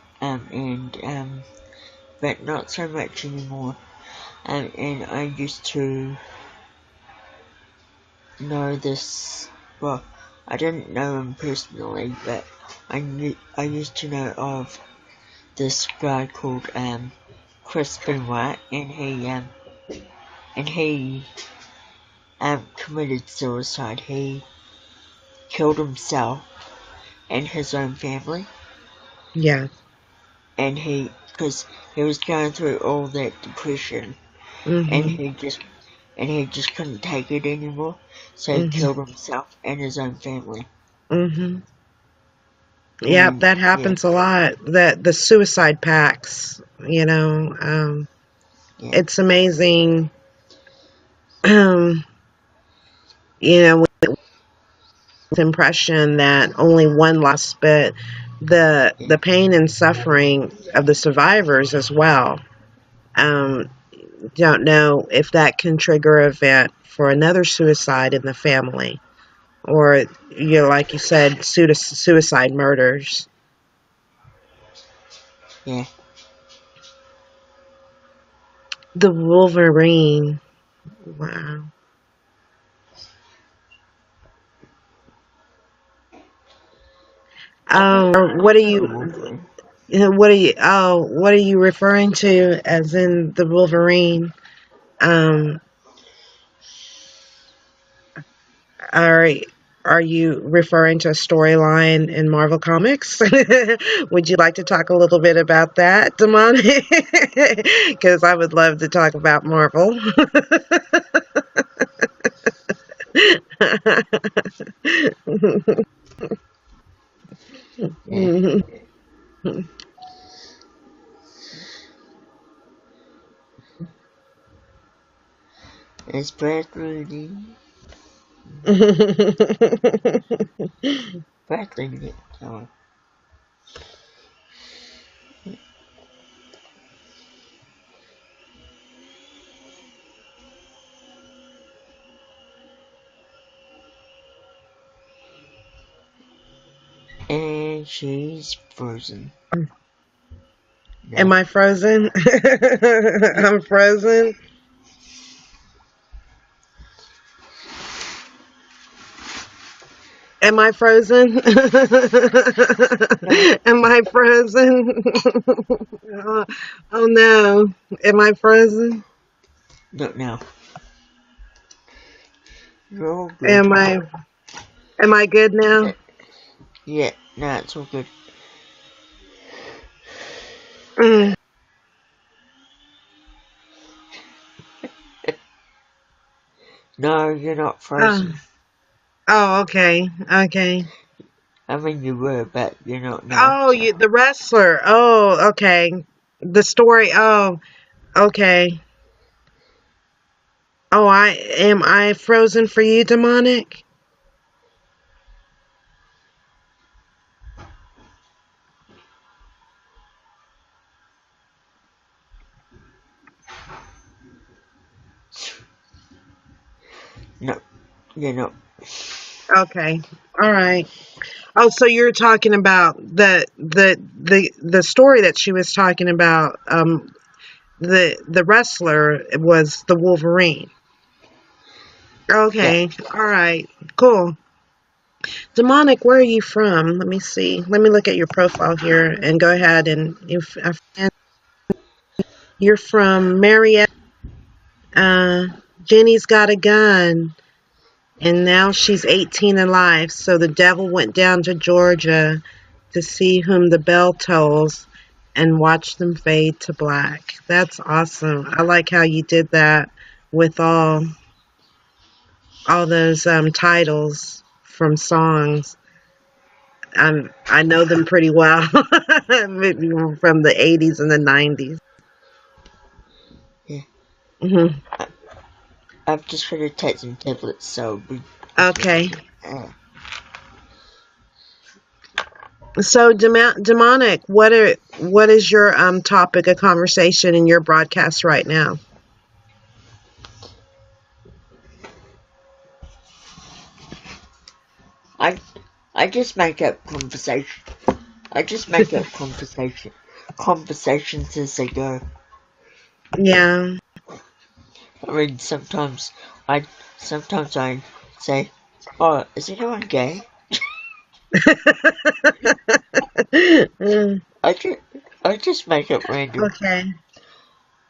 but not so much anymore. And I used to know this. Well, I didn't know him personally, but I used to know of this guy called Chris Benoit, and he committed suicide. He killed himself and his own family, Yeah. and because he was going through all that depression, and Mhm. he just couldn't take it anymore, so he Mhm. killed himself and his own family. Mhm. Yep, And that yeah, happens a lot. That the suicide pacts, yeah, it's amazing. Um, with the impression that only one lost, but yeah, the pain and suffering of the survivors as well. Um, don't know if that can trigger an event for another suicide in the family, or like you said, suicide murders. yeah. The Wolverine. Wow. I've never What are heard of you? a Wolverine. What are you? Oh, what are you referring to? As in the Wolverine? Um, are are you referring to a storyline in Marvel Comics? Would you like to talk a little bit about that, Damon? Because I would love to talk about Marvel. Yeah, it's Bradley Lee. Bradley Lee. Oh, and she's frozen. Am No. I frozen? Yep. I'm frozen. Am I frozen? No, Am I frozen? Oh, oh no. Am I frozen? not now. You're all good. Am I good now? Yeah, nah, it's all good. Mm. No, you're not Oh. frozen. Oh, okay. Okay. I mean, you were, but you're not now. Oh, So, you the wrestler. Oh, okay. The story. Oh, okay. Oh, I frozen for you, demonic? no, you're not. Okay. All right. Oh, so you're talking about the story that she was talking about. The wrestler was the Wolverine. Yeah, Okay. All right. Cool. Demonic, where are you from? Let me see. Let me look at your profile here and go ahead and if you're from Marietta. Uh, Jenny's got a gun, and now she's 18 and alive. So the devil went down to Georgia to see whom the bell tolls and watch them fade to black. That's awesome. I like how you did that with all those titles from songs. I know them pretty well maybe from the 80s and the 90s. yeah. Hmm. I, I've just finished taking tablets, so we can. Okay. Uh, So demonic, what is your topic of conversation in your broadcast right now? I, I just make up conversation. I just make up conversations as they go. Yeah. I mean, sometimes I say, "Oh, is anyone gay?" Mm, I just, I just make up random. okay.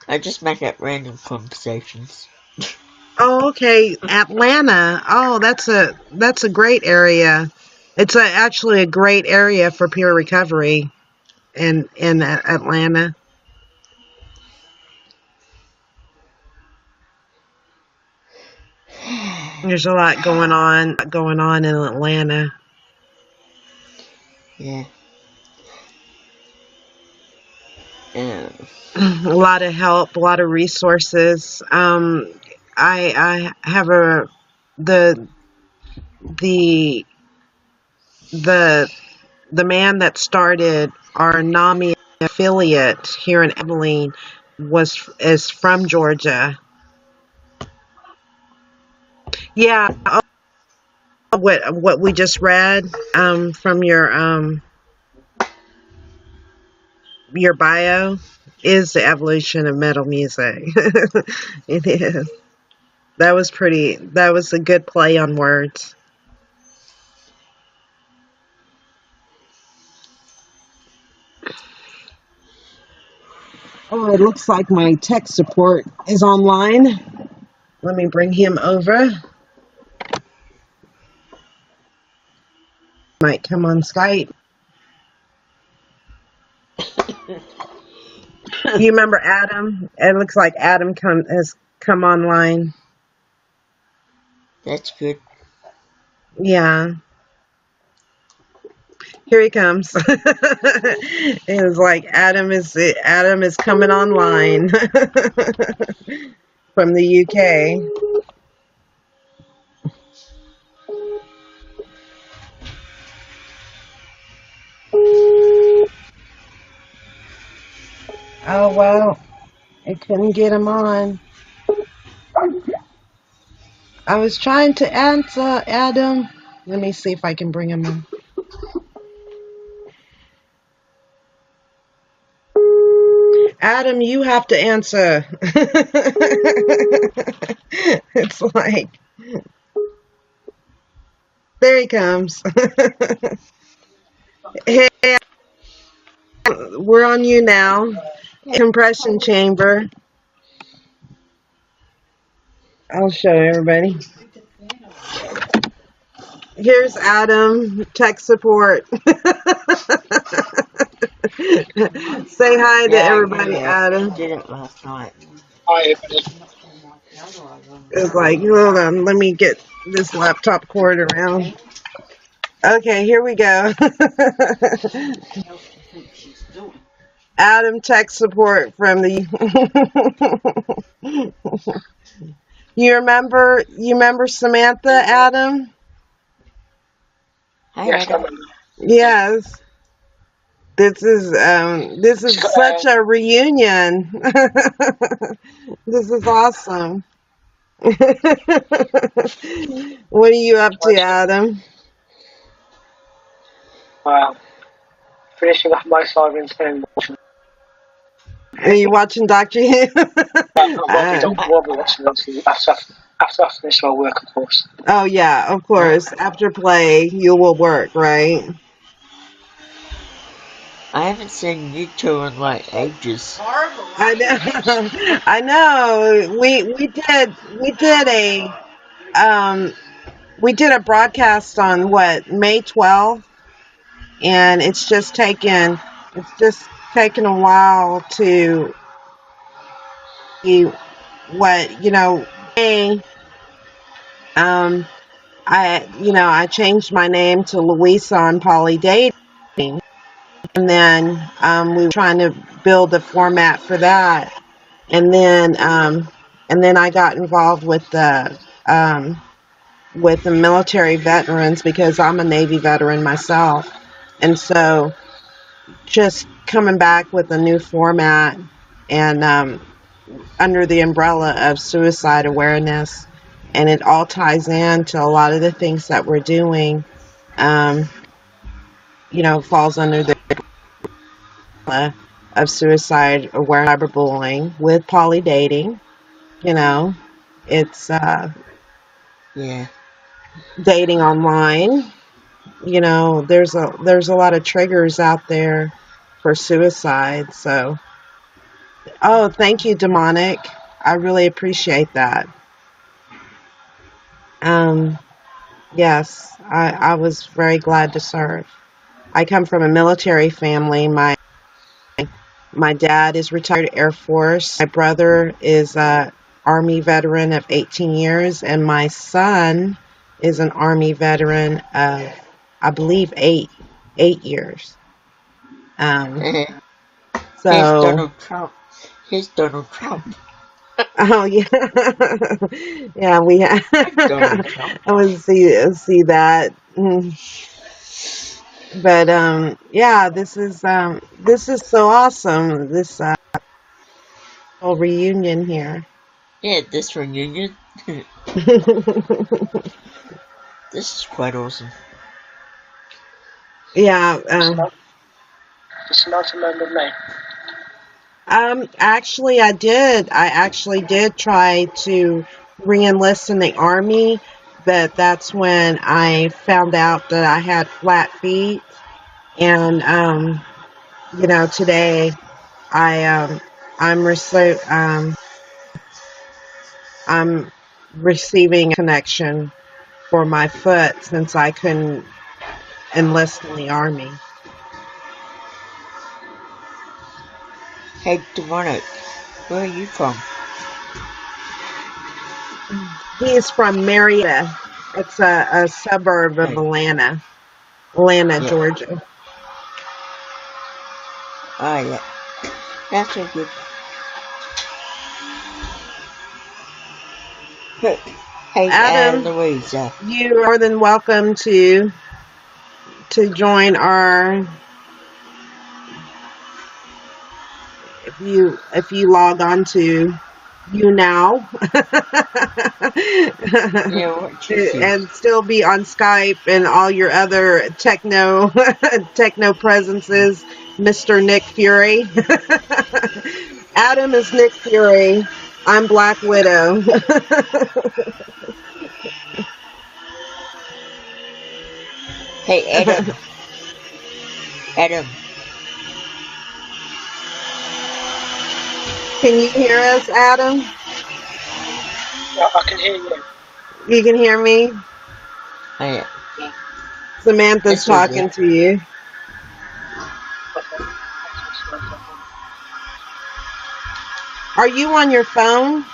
I just make up random conversations. Oh, okay. Atlanta. Oh, that's a great area. It's actually a great area for peer recovery in Atlanta. There's a lot going on in Atlanta. Yeah. Yeah. A lot of help, a lot of resources. I have the the the the man that started our NAMI affiliate here in Abilene is from Georgia. Yeah, what we just read from your bio is the evolution of metal music. It is. That was a good play on words. Oh, it looks like my tech support is online. Let me bring him over. Might come on Skype. You remember Adam? It looks like Adam has come online. That's good. Yeah, here he comes. It was like Adam is coming online from the UK. Oh well, I couldn't get him on. I was trying to answer Adam. Let me see if I can bring him on. Adam, you have to answer. It's like There he comes. Hey, we're on you now. Compression chamber. I'll show everybody. Here's Adam, tech support. Say hi to Yeah, I did everybody, it. Adam. I did it last night. It's like, hold on, let me get this laptop cord around. Okay, here we go. Adam, tech support from the. You remember Samantha, Adam? Hi, Adam. Yes. This is such a reunion. This is awesome. What are you up to, Adam? Finishing off my sirens and watching. Are you watching Doctor Who? Don't bother watching it after I finish my work, of course. Oh yeah, of course. After play, you will work, right? I haven't seen you two in like ages. I know. I know. We did a broadcast on May 12th, and it's just taken a while to see what I changed my name to Louisa on Poly Dating, and then we were trying to build a format for that, and then I got involved with the military veterans because I'm a Navy veteran myself, and so just coming back with a new format and under the umbrella of suicide awareness, and it all ties in to a lot of the things that we're doing. Falls under the umbrella of suicide awareness, cyberbullying with poly dating. It's Yeah. dating online. There's a lot of triggers out there for suicide. So, oh, thank you, Demonic. I really appreciate that. Yes, I was very glad to serve. I come from a military family. My dad is retired Air Force. My brother is a Army veteran of 18 years, and my son is an Army veteran of, I believe, eight years. Here's So, Donald Trump. Here's Donald Trump. oh yeah, yeah, we have. Donald Trump. I would see that. But yeah, this is so awesome. This whole reunion here. Yeah, this reunion. This is quite awesome. Yeah. Just not a moment, mate. Actually, I did. I actually did try to re-enlist in the Army, but that's when I found out that I had flat feet. And today I'm receiving a connection for my foot since I couldn't enlist in the Army. Hey, Demonic, where are you from? He is from Marietta. It's a suburb of Atlanta, Yeah. Georgia. Oh, yeah. That's so good. Hey, Adam, Louisa. you are more than welcome to join our. If you log on to YouNow and still be on Skype and all your other techno presences, Mr. Nick Fury. Adam is Nick Fury. I'm Black Widow. Hey, Adam. Adam. Can you hear us, Adam? Yeah, I can hear you. You can hear me? Hey, Samantha's it's okay. talking to you. Okay. Are you on your phone?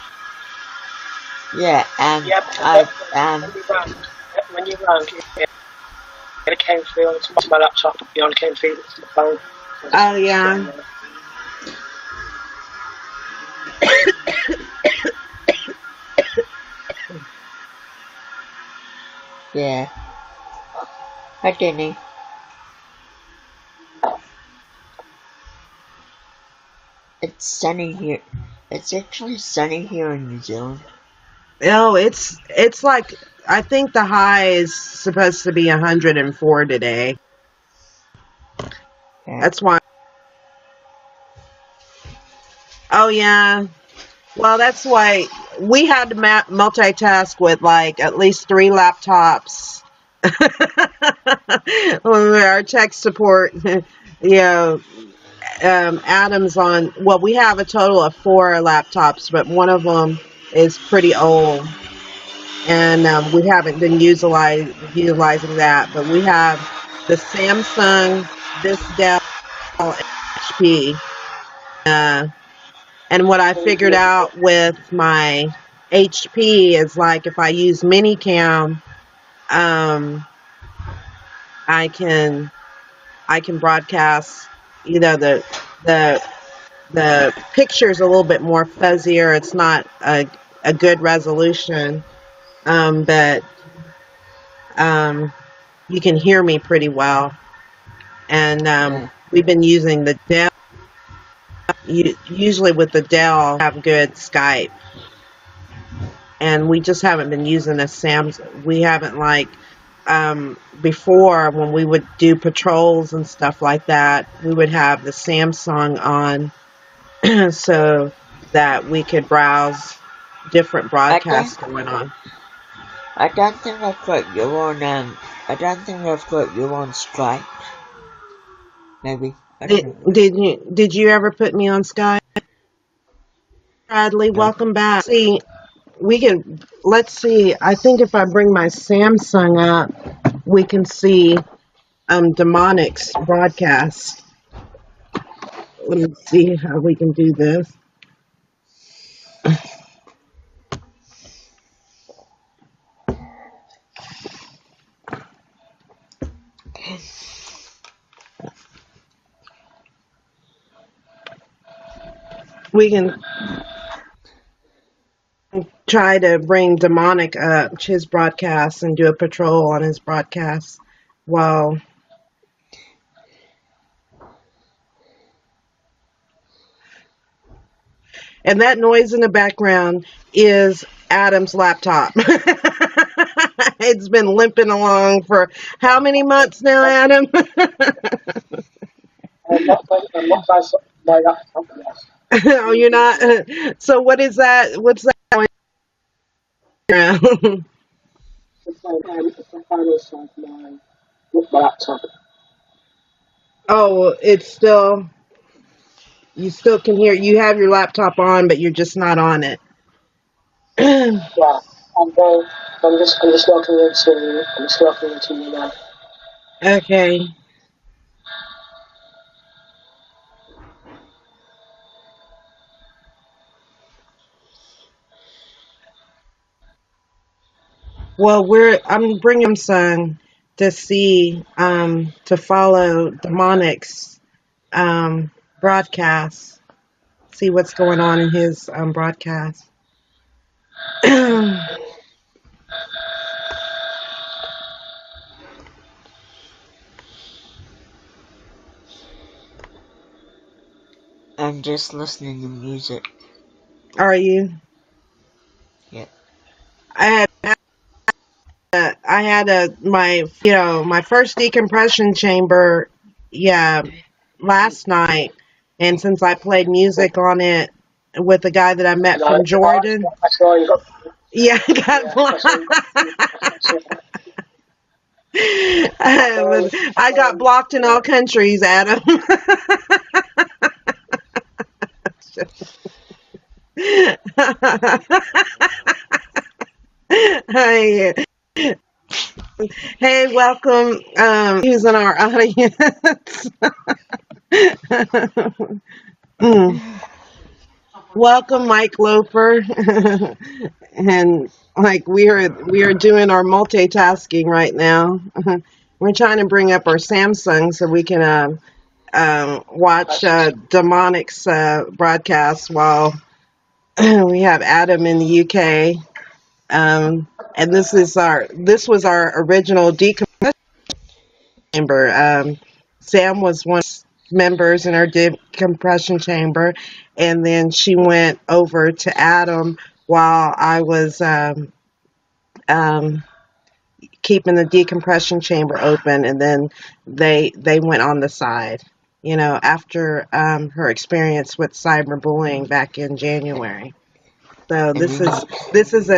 Yeah, Yeah, when you rang, it came through on my laptop. It only came through to the phone. Oh, yeah. Yeah. Hi, Denny. It's sunny here. It's actually sunny here in New Zealand. Oh, it's like, I think the high is supposed to be 104 today. Yeah. That's why. Oh, yeah. Well, that's why we had to multitask with like at least 3 laptops. Our tech support, Adam's on. Well, we have a total of 4 laptops, but one of them is pretty old, and we haven't been utilizing that. But we have the Samsung, this Dell, HP. And what I figured out with my HP is like if I use Minicam, I can broadcast. The the picture's a little bit more fuzzier. It's not a good resolution, but you can hear me pretty well. And we've been using the Dell. Usually with the Dell, have good Skype. And we just haven't been using a Samsung. We haven't before when we would do patrols and stuff like that, we would have the Samsung on so that we could browse different broadcasts going on. I don't think I've got you on. I don't think I've got you on Skype. Maybe. Did you ever put me on Skype? Bradley, welcome back. See, let's see. I think if I bring my Samsung up, we can see Demonic's broadcast. Let me see how we can do this. We can try to bring Demonic up to his broadcast and do a patrol on his broadcast while and that noise in the background is Adam's laptop. It's been limping along for how many months now, Adam? Oh, you're not. So what is that? What's that? Oh, it's still. You still can hear. You have your laptop on, but you're just not on it. Yeah, I'm just logging into YouNow. Okay. Well, I'm bringing some to see to follow Demonic's broadcast, see what's going on in his broadcast. I'm just listening to music. Are you? Yep. I had my first decompression chamber, last night, and since I played music on it with the guy that I met from Jordan, yeah, I got I got blocked in all countries, Adam. Hi. Hey, welcome. Who's in our audience? Mm. Welcome, Mike Loafer. And like we are doing our multitasking right now. We're trying to bring up our Samsung so we can watch Demonic's broadcast while we have Adam in the UK. And this was our original decompression chamber. Sam was one of the members in our decompression chamber, and then she went over to Adam while I was um, keeping the decompression chamber open, and then they went on the side. You know, after her experience with cyberbullying back in January. So And then you, this is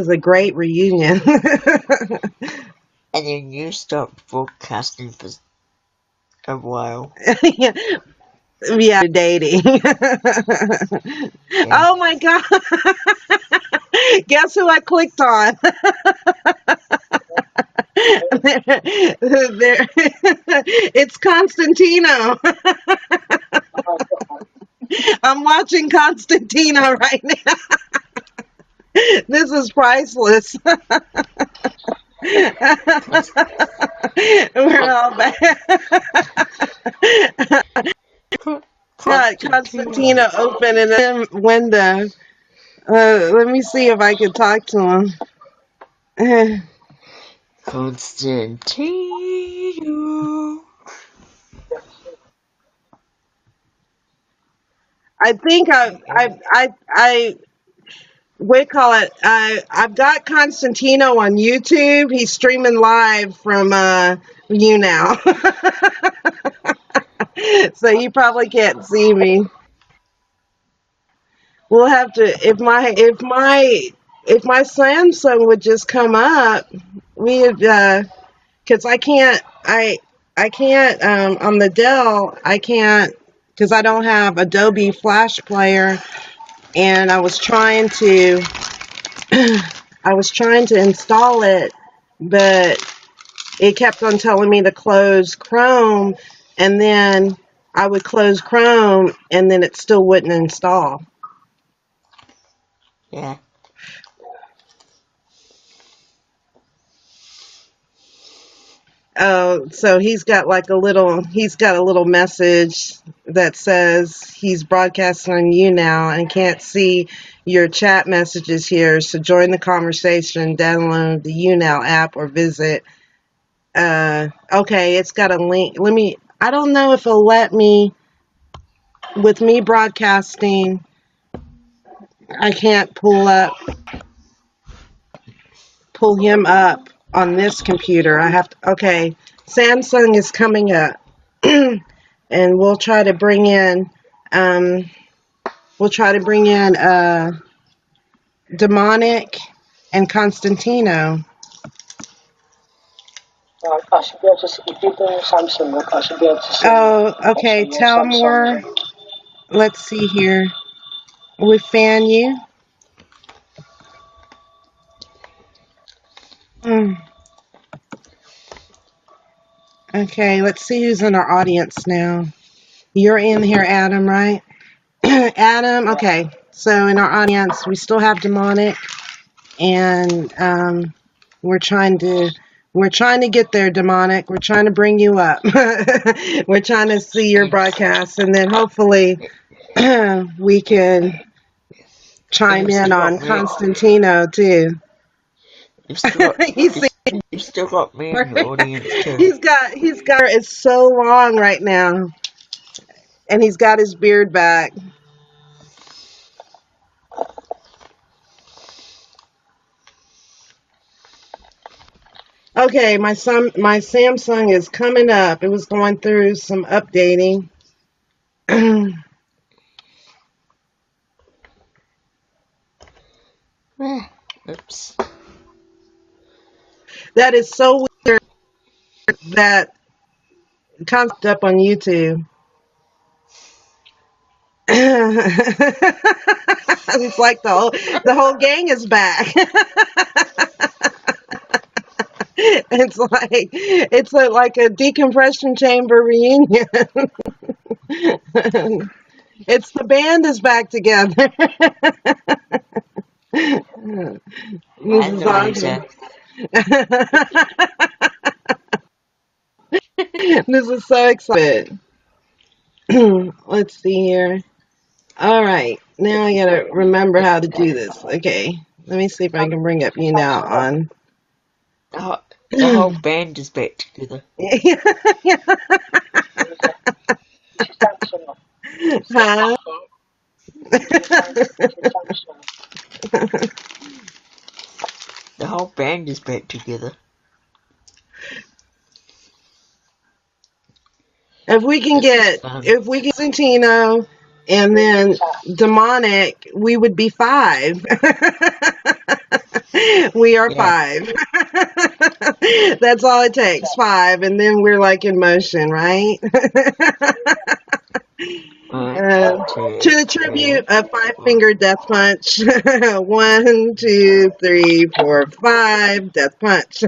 a great reunion. and then you stopped broadcasting for a while. Yeah, yeah, dating. Yeah. Oh my God! Guess who I clicked on? It's Constantino. I'm watching Constantino right now. This is priceless. We're all back. Got Constantino open in a window. Let me see if I can talk to him. Constantino. I think I we call it. I've got Constantino on YouTube. He's streaming live from YouNow, so you probably can't see me. We'll have to if my Samsung would just come up, we'd because I can't on the Dell I can't because I don't have Adobe Flash Player, and I was trying to install it, but it kept on telling me to close Chrome, and then I would close Chrome and then it still wouldn't install. Yeah. Oh, so he's got a little message that says he's broadcasting on you now and can't see your chat messages here. So join the conversation, download the YouNow app or visit. Okay, it's got a link. I don't know if it'll let me, with me broadcasting, I can't pull him up on this computer. I have to, okay, Samsung is coming up. And we'll try to bring in Demonic and Constantino. I should be able to see if you bring Samsung up. I should be able to see. Oh, okay. Tell more. Let's see here. We fan you. Okay, let's see who's in our audience now. You're in here, Adam, right? Adam, okay. So in our audience, we still have Demonic, and we're trying to get there, Demonic. We're trying to bring you up. We're trying to see your broadcast, and then hopefully we can chime in on Constantino too. You've still got me in the audience too. He's got it's so long right now, and he's got his beard back. Okay, my Samsung is coming up. It was going through some updating. Oops. That is so weird. that concept up on YouTube. It's like the whole gang is back. It's like a decompression chamber reunion. It's the band is back together. This Hi, is awesome. Louisa. This is so exciting. Let's see here. All right, now I gotta remember how to do this. Okay, let me see if I can bring up YouNow on. The whole band is back together. Huh? The whole band is back together. If we can This is get, fun. if we get Santino and then demonic, we would be five. We are Yeah. five. That's all it takes, five, and then we're like in motion, right? One, To two, the three, tribute of Five four. Finger Death Punch. 1, 2, 3, 4, 5. Death Punch.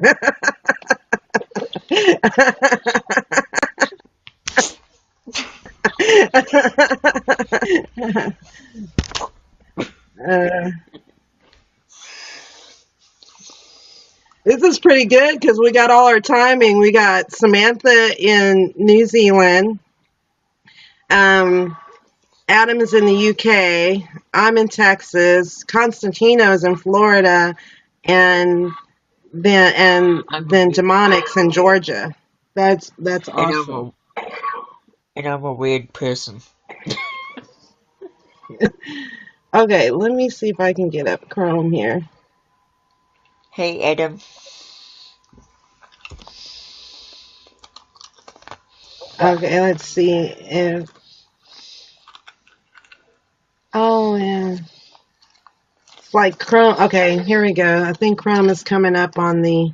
uh, this is pretty good because we got all our timing. We got Samantha in New Zealand. Adam is in the UK. I'm in Texas. Constantino's in Florida, and then Demonic's in Georgia. That's And awesome. I'm a weird person. Okay, let me see if I can get up Chrome here. Hey, Adam. Okay, let's see if. Oh yeah, it's like Chrome. Okay, here we go. I think Chrome is coming up on the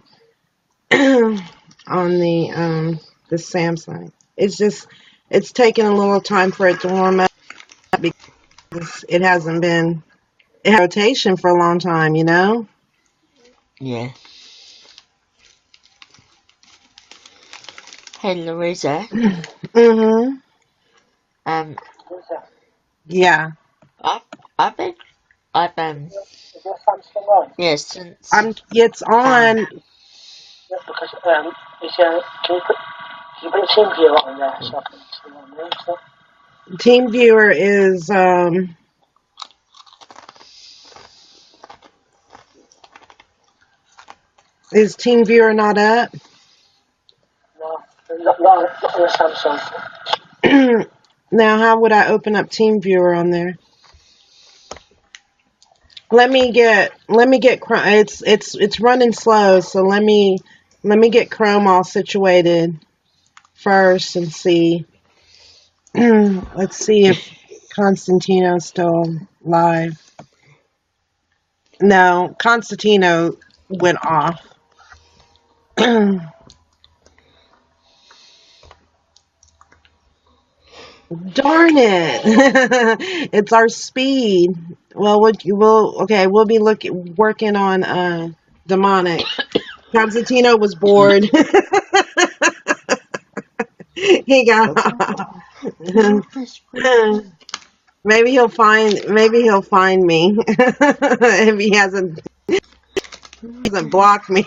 on the Samsung. It's taking a little time for it to warm up because it hasn't been in rotation for a long time, you know? Yeah. Hey, Louisa. Mm-hmm. Um, Yeah. I've, I've been, I've yeah, since, It's on. Yeah, because can you put a team viewer on there so I can see what I'm doing and stuff? Team Viewer is Team Viewer not up? No, not on the Samsung. Now, how would I open up Team Viewer on there? Let me get Chrome. It's running slow, so let me get Chrome all situated first and see. Let's see if Constantino's still live. No, Constantino went off. Darn it! It's our speed. Well, we'll be working on demonic. Constantino was bored. He got off. Maybe he'll find me if he hasn't blocked me.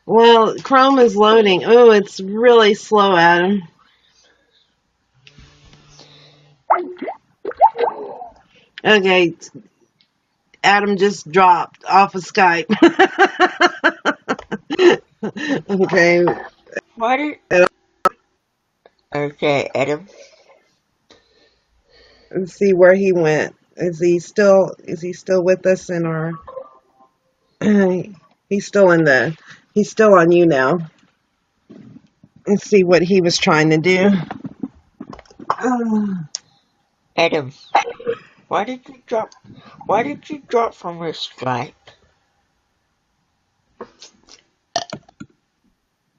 Well, Chrome is loading. Oh, it's really slow, Adam. Okay, Adam just dropped off of Skype. Okay. what did, okay, Adam. Let's see where he went. Is he still with us in our he's still on YouNow. Let's see what he was trying to do. Adam, why did you drop? Why did you drop from your Skype?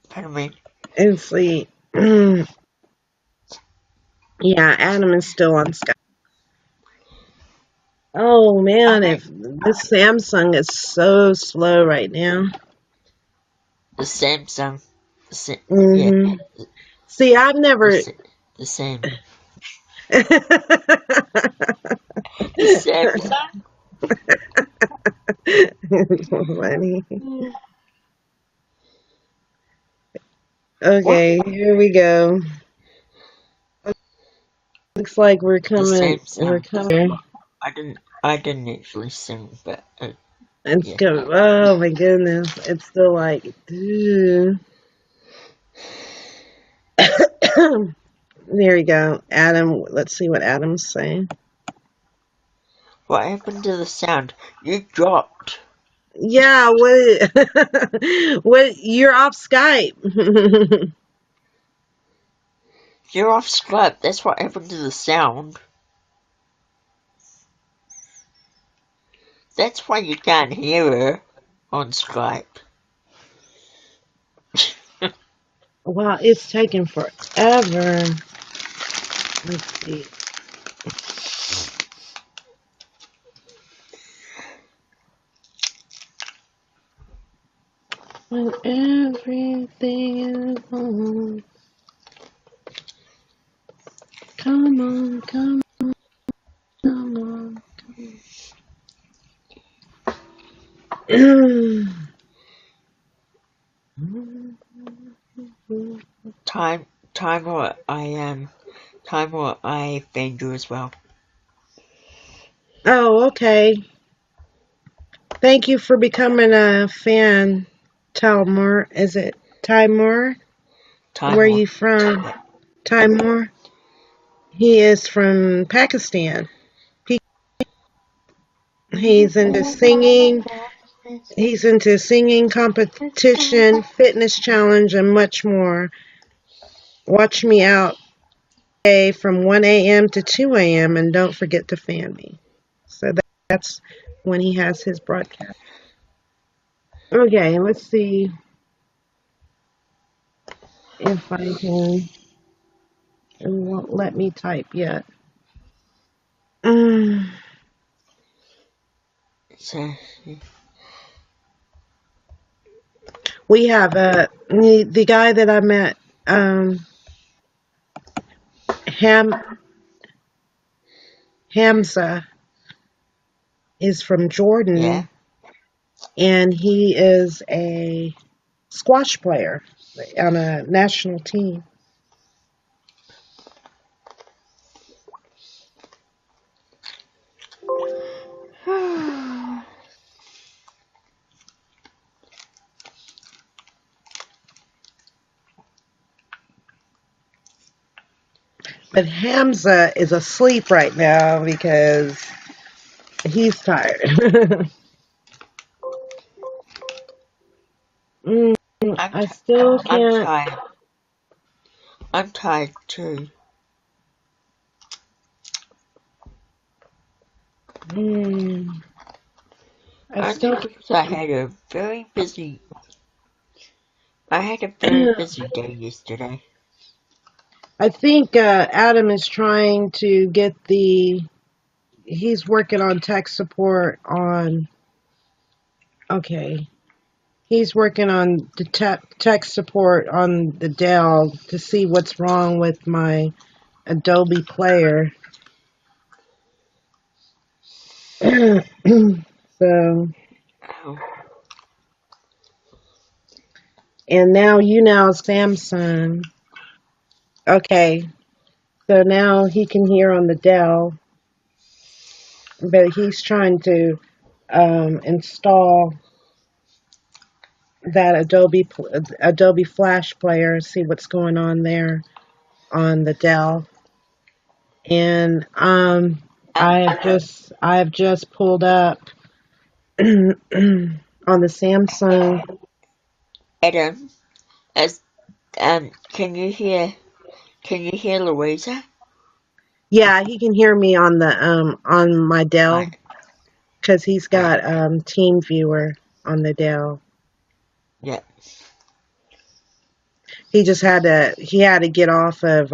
Pardon me. And see, yeah, Adam is still on Skype. Oh man, if this Samsung is so slow right now. The Samsung. Yeah, Mm-hmm. See, I've never. the same. The It's Samsung. so funny. What? Okay, here we go. Looks like we're The coming. We're Samsung. coming. I didn't actually sing, but It's yeah. go. Oh my goodness! It's still like. There we go, Adam. Let's see what Adam's saying. What happened to the sound? You dropped. Yeah, what? What? You're off Skype. You're off Skype. That's what happened to the sound. That's why you can't hear her on Skype. Wow, it's taking forever. Let's see. When everything is on. Come on, come on, come on. Time or I found you as well. Oh, okay. Thank you for becoming a fan, Talmor. Is it Timor? Where are you from? Timor? He is from Pakistan. He's into singing. He's into singing competition, fitness challenge, and much more. Watch me out today from 1 a.m. to 2 a.m. and don't forget to fan me. So that's when he has his broadcast. Okay, let's see if I can. It won't let me type yet. So, We have the guy that I met, Hamza, is from Jordan, yeah. and he is a squash player on a national team. But Hamza is asleep right now because he's tired. I still I'm can't. tired. I'm tired too. I still Because I had a very busy day yesterday. I think Adam is trying to get he's working on tech support on, okay, he's working on the tech support on the Dell to see what's wrong with my Adobe Player. So, Oh, and now YouNow Samsung. Okay, so now he can hear on the Dell, but he's trying to install that Adobe Flash Player, see what's going on there on the Dell. And I've just pulled up on the Samsung. Adam, can you hear Louisa? Yeah, he can hear me on my Dell Right, because he's right, got Team Viewer on the Dell. yeah, He had to get off of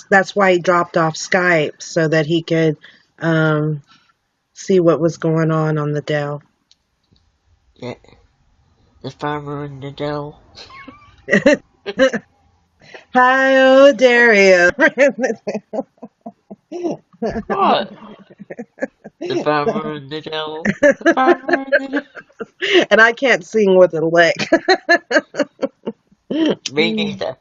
that's why he dropped off Skype so that he could um see what was going on the Dell. yeah. The farmer in the dell. Hi, oh Dario. What? The farmer in the dell. The farmer in the dell. And I can't sing with a lick. Me neither.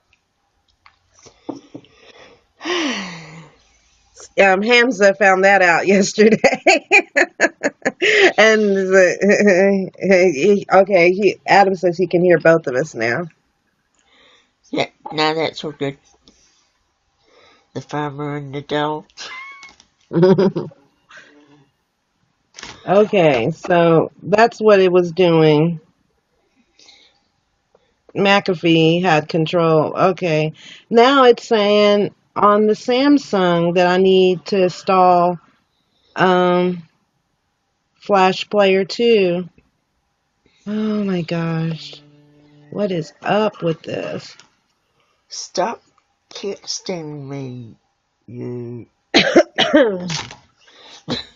Hamza found that out yesterday. And Adam says he can hear both of us now. Yeah, now that's all good. The farmer in the dell. Okay, so that's what it was doing. McAfee had control. Okay, now it's saying on the Samsung that I need to install um, Flash Player 2. Oh my gosh, what is up with this? Stop texting me, you.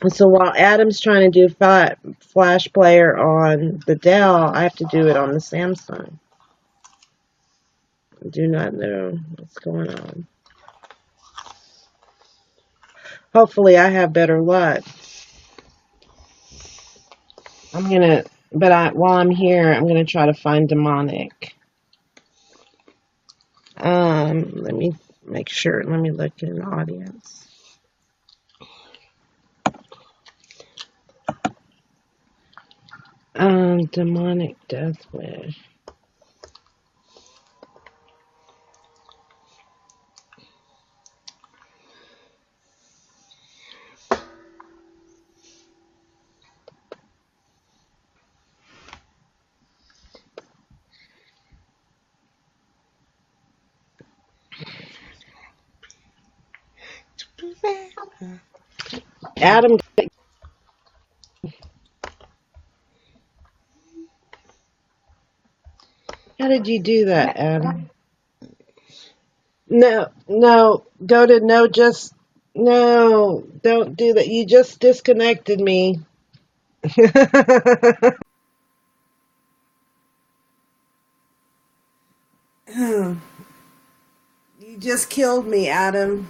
So while Adam's trying to do Flash Player on the Dell, I have to do it on the Samsung. I do not know what's going on. Hopefully I have better luck. While I'm here, I'm gonna try to find demonic. Let me make sure. Let me look in the audience. Demonic Death Wish. Adam, how did you do that, Adam? No, no, go to no, just no, don't do that. You just disconnected me. You just killed me, Adam.